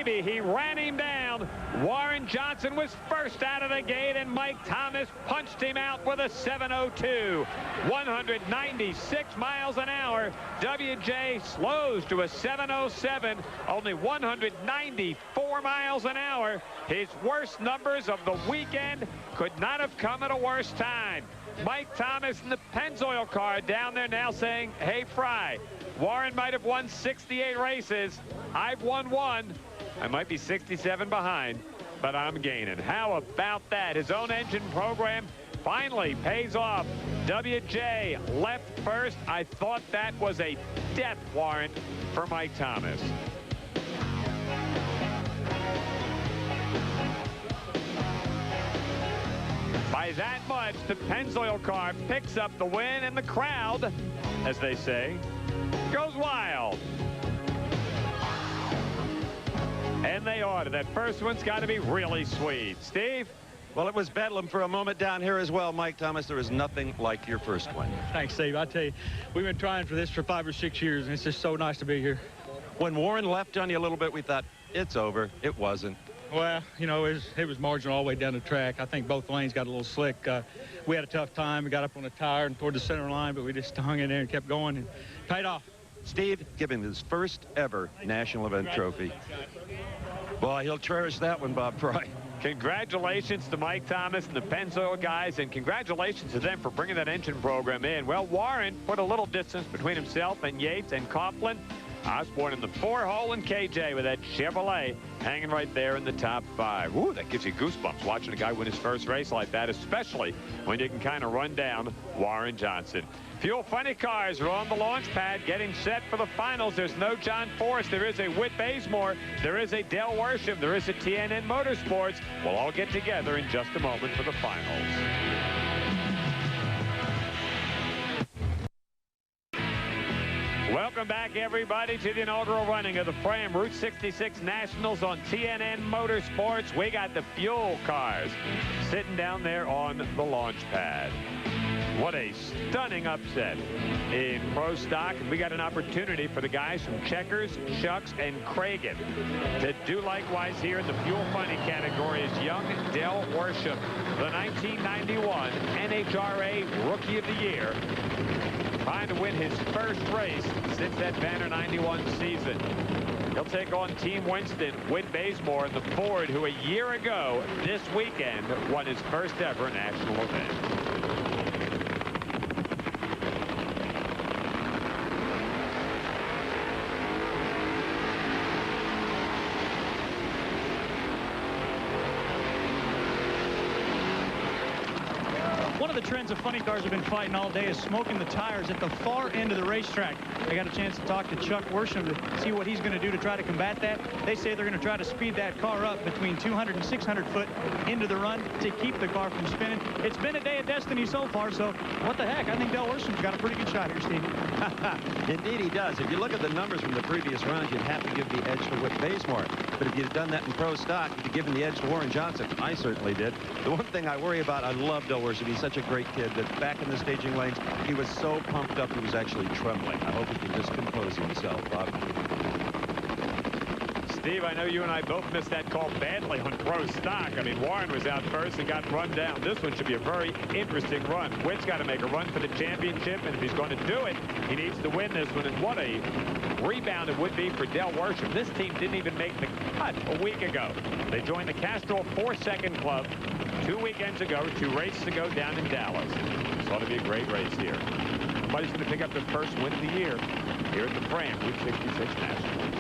He ran him down. Warren Johnson was first out of the gate, and Mike Thomas punched him out with a 702. 196 miles an hour. WJ slows to a 707, only 194 miles an hour. His worst numbers of the weekend could not have come at a worse time. Mike Thomas in the Pennzoil car down there now saying, hey, Fry, Warren might have won 68 races. I've won one. I might be 67 behind, but I'm gaining. How about that? His own engine program finally pays off. WJ left first. I thought that was a death warrant for Mike Thomas. By that much, the Pennzoil car picks up the win, and the crowd, as they say, goes wild. And they ought to. That first one's got to be really sweet. Steve? Well, it was bedlam for a moment down here as well, Mike Thomas. There is nothing like your first one. Thanks, Steve. I tell you, we've been trying for this for 5 or 6 years, and it's just so nice to be here. When Warren left on you a little bit, we thought, it's over. It wasn't. Well, you know, it was marginal all the way down the track. I think both lanes got a little slick. We had a tough time. We got up on the tire and toward the center line, but we just hung in there and kept going and paid off. Steve, give him his first ever national event trophy. Boy, he'll cherish that one, Bob Fry. Congratulations to Mike Thomas and the Pennzoil guys, and congratulations to them for bringing that engine program in. Well, Warren put a little distance between himself and Yates and Coughlin. Osborne in the 4-hole, and KJ with that Chevrolet hanging right there in the top 5. Ooh, that gives you goosebumps watching a guy win his first race like that, especially when you can kind of run down Warren Johnson. Fuel Funny cars are on the launch pad getting set for the finals. There's no John Force. There is a Whit Bazemore. There is a Del Worsham. There is a TNN Motorsports. We'll all get together in just a moment for the finals. Welcome back, everybody, to the inaugural running of the Fram Route 66 Nationals on TNN Motorsports. We got the fuel cars sitting down there on the launch pad. What a stunning upset in Pro Stock. And we got an opportunity for the guys from Checkers, Shucks, and Cragen to do likewise here in the Fuel Funny category as young Del Worsham, the 1991 NHRA Rookie of the Year, trying to win his first race since that banner 91 season. He'll take on Team Winston, Whit Bazemore, and the Ford, who a year ago this weekend won his first ever national event. One of the trends of funny cars have been fighting all day is smoking the tires at the far end of the racetrack. I got a chance to talk to Chuck Worsham to see what he's going to do to try to combat that. They say they're going to try to speed that car up between 200 and 600 foot into the run to keep the car from spinning. It's been a day of destiny so far, so what the heck? I think Del Worsham's got a pretty good shot here, Steve. Indeed he does. If you look at the numbers from the previous rounds, you'd have to give the edge to Whit Bazemore. But if you'd done that in Pro Stock, you'd give him the edge to Warren Johnson. I certainly did. The one thing I worry about, I love Del Worsham. He's such a great kid that back in the staging lanes, he was so pumped up he was actually trembling. I hope he can just compose himself, Bob. Steve, I know you and I both missed that call badly on Pro Stock. I mean, Warren was out first and got run down. This one should be a very interesting run. Whit's got to make a run for the championship, and if he's going to do it, he needs to win this one. And what a rebound it would be for Del Worsham. This team didn't even make the cut a week ago. They joined the Castrol 4-second club 2 weekends ago, 2 races ago down in Dallas. This ought to be a great race here. Somebody's going to pick up their first win of the year here at the Fram Route 66 Nationals.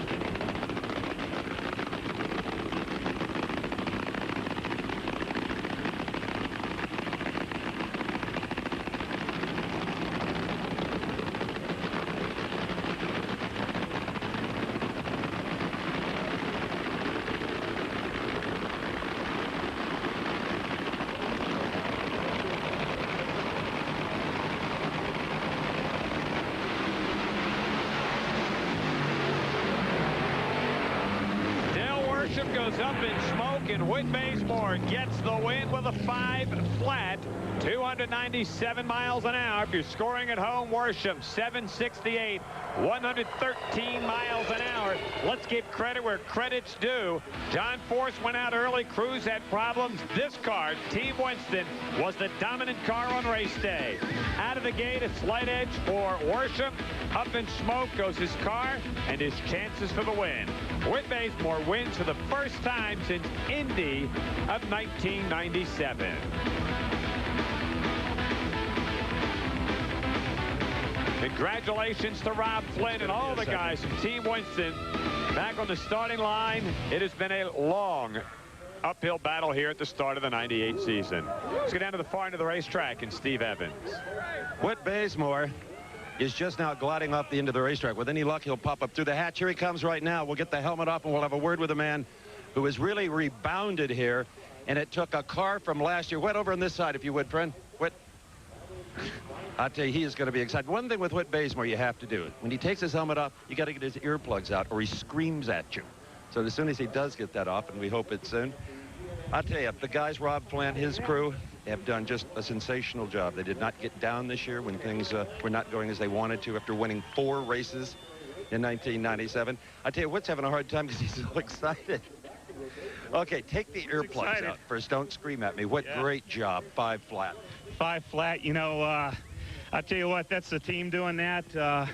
in smoke, and Whit Bazemore gets the win with a 5 flat, 297 miles an hour. If you're scoring at home, Worsham 768, 113 miles an hour. Let's give credit where credit's due. John Force went out early. Cruz had problems. This car, Team Winston, was the dominant car on race day. Out of the gate, a slight edge for Worsham. Up in smoke goes his car and his chances for the win. Whit Bazemore wins for the first time since Indy of 1997. Congratulations to Rob Flynn and all the guys from Team Winston back on the starting line. It has been a long uphill battle here at the start of the 98 season. Let's go down to the far end of the racetrack and Steve Evans. Whit Bazemore is just now gliding off the end of the racetrack. With any luck, he'll pop up through the hatch. Here he comes right now. We'll get the helmet off and we'll have a word with a man who has really rebounded here. And it took a car from last year. Whit, over on this side, if you would, friend. Whit. I'll tell you, he is going to be excited. One thing with Whit Bazemore you have to do. When he takes his helmet off, you got to get his earplugs out or he screams at you. So as soon as he does get that off, and we hope it's soon, I'll tell you, the guys, Rob Flynn, his crew, have done just a sensational job. They did not get down this year when things were not going as they wanted to after winning 4 races in 1997. I tell you, Whit's having a hard time because he's so excited. Okay, take the earplugs out first. Don't scream at me. Whit, great job. 5 flat. 5 flat. You know, I tell you what, that's the team doing that.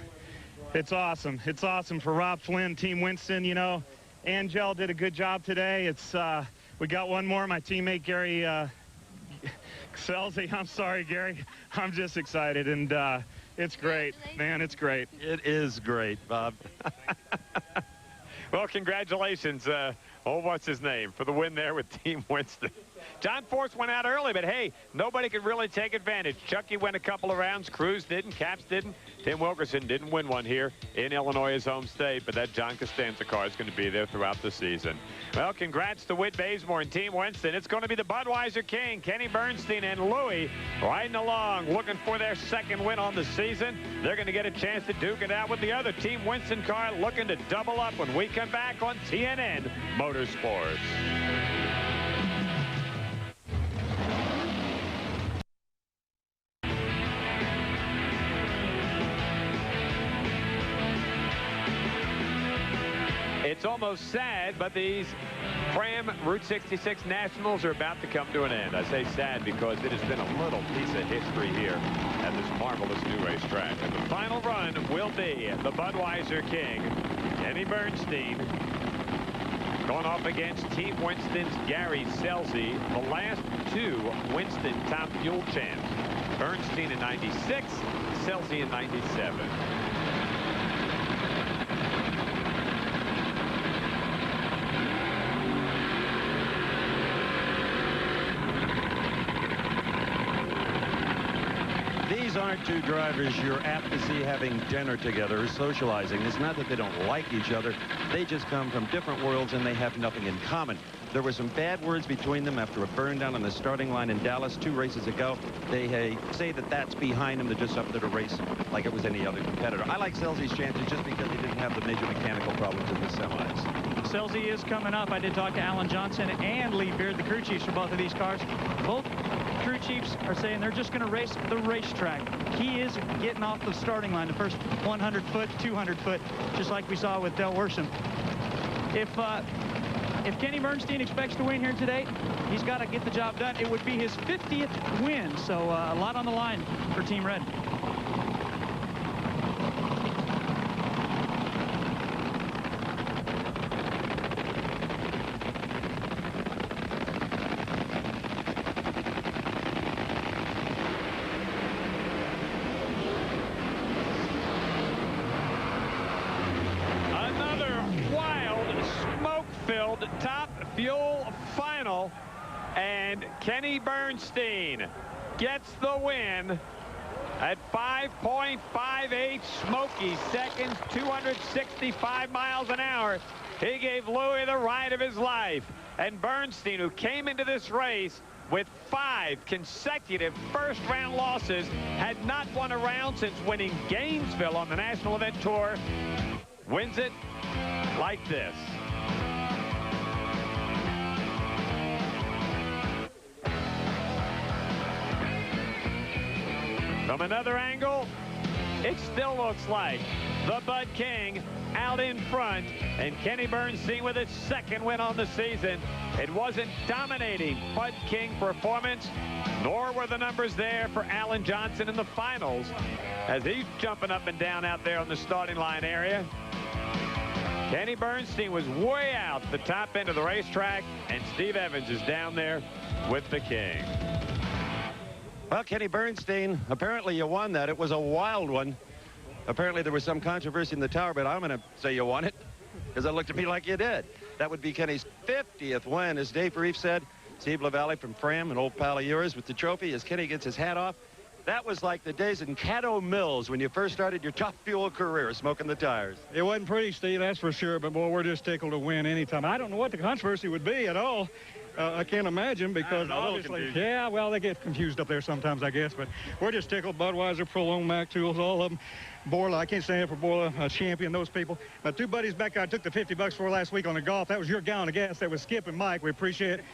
It's awesome. It's awesome for Rob Flynn, Team Winston. You know, Angel did a good job today. It's we got one more. My teammate Gary Selzy. I'm sorry, Gary. I'm just excited, and it's great, man. It's great. It is great, Bob. Well, congratulations. What's his name, for the win there with Team Winston. John Force went out early, but hey, nobody could really take advantage. Chucky went a couple of rounds. Cruz didn't. Caps didn't. Tim Wilkerson didn't win one here in Illinois, his home state, but that John Costanza car is going to be there throughout the season. Well, congrats to Whit Bazemore and Team Winston. It's going to be the Budweiser King, Kenny Bernstein and Louie, riding along, looking for their second win on the season. They're going to get a chance to duke it out with the other Team Winston car, looking to double up when we come back on TNN Motorsports. It's almost sad, but these Fram Route 66 Nationals are about to come to an end. I say sad because it has been a little piece of history here at this marvelous new racetrack. And the final run will be the Budweiser King, Kenny Bernstein, going off against Team Winston's Gary Selzy, the last 2 Winston Top Fuel champs. Bernstein in 96, Selzy in 97. These aren't 2 drivers you're apt to see having dinner together or socializing. It's not that they don't like each other. They just come from different worlds and they have nothing in common. There were some bad words between them after a burn down on the starting line in Dallas 2 races ago. They say that that's behind them. They're just up there to race like it was any other competitor. I like Selzy's chances just because he didn't have the major mechanical problems in the semis. Selzy is coming up. I did talk to Alan Johnson and Lee Beard, the crew chiefs for both of these cars. Both crew chiefs are saying they're just going to race the racetrack. He is getting off the starting line, the first 100 foot, 200 foot, just like we saw with Del Worsham. If Kenny Bernstein expects to win here today, he's got to get the job done. It would be his 50th win, so a lot on the line for Team Red. Top Fuel final, and Kenny Bernstein gets the win at 5.58 smoky seconds, 265 miles an hour. He gave Louie the ride of his life, and Bernstein, who came into this race with 5 consecutive first-round losses, had not won a round since winning Gainesville on the National Event Tour, wins it like this. From another angle, it still looks like the Bud King out in front, and Kenny Bernstein with his second win on the season. It wasn't dominating Bud King performance, nor were the numbers there for Alan Johnson in the finals, as he's jumping up and down out there on the starting line area. Kenny Bernstein was way out the top end of the racetrack, and Steve Evans is down there with the King. Well, Kenny Bernstein, apparently you won that. It was a wild one. Apparently there was some controversy in the tower, but I'm going to say you won it because it looked to me like you did. That would be Kenny's 50th win, as Dave Reef said. Steve LaValle from Fram, an old pal of yours, with the trophy as Kenny gets his hat off. That was like the days in Caddo Mills when you first started your Top Fuel career, smoking the tires. It wasn't pretty, Steve, that's for sure, but boy, we're just tickled to win anytime. I don't know what the controversy would be at all. I can't imagine, because obviously, yeah, well, they get confused up there sometimes, I guess, but we're just tickled. Budweiser, Prolong, Mac Tools, all of them. Borla, I can't stand it for Borla, champion, those people. My two buddies back there I took the $50 for last week on the golf. That was your gallon of gas. That was Skip and Mike. We appreciate it.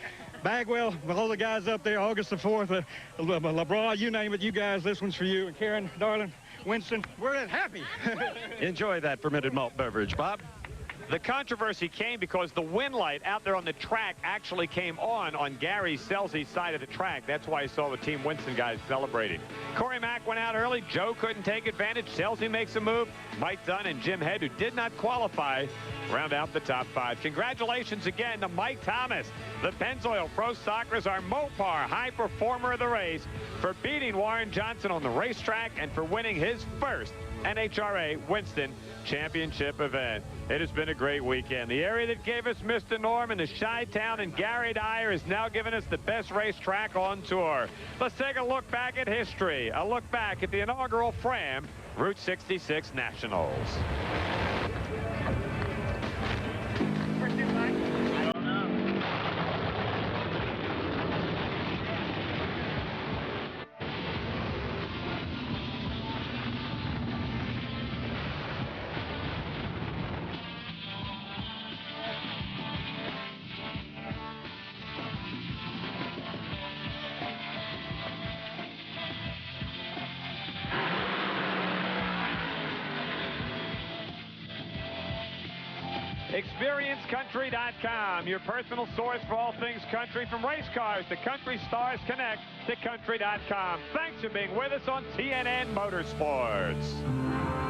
Bagwell, all the guys up there, August the 4th, LeBron, you name it, you guys, this one's for you. And Karen, darling, Winston, we're happy. Enjoy that fermented malt beverage, Bob. The controversy came because the wind light out there on the track actually came on Gary Selzy's side of the track. That's why I saw the Team Winston guys celebrating. Corey Mack went out early. Joe couldn't take advantage. Selzy makes a move. Mike Dunn and Jim Head, who did not qualify, round out the top 5. Congratulations again to Mike Thomas. The Pennzoil Pro Stockers are Mopar High Performer of the race for beating Warren Johnson on the racetrack and for winning his first NHRA Winston Championship event. It has been a great weekend. The area that gave us Mr. Norman, the Chi-Town and Gary Dyer, is now giving us the best racetrack on tour. Let's take a look back at history. A look back at the inaugural Fram Route 66 Nationals. ExperienceCountry.com, your personal source for all things country, from race cars to country stars. Connect to Country.com. Thanks for being with us on TNN Motorsports.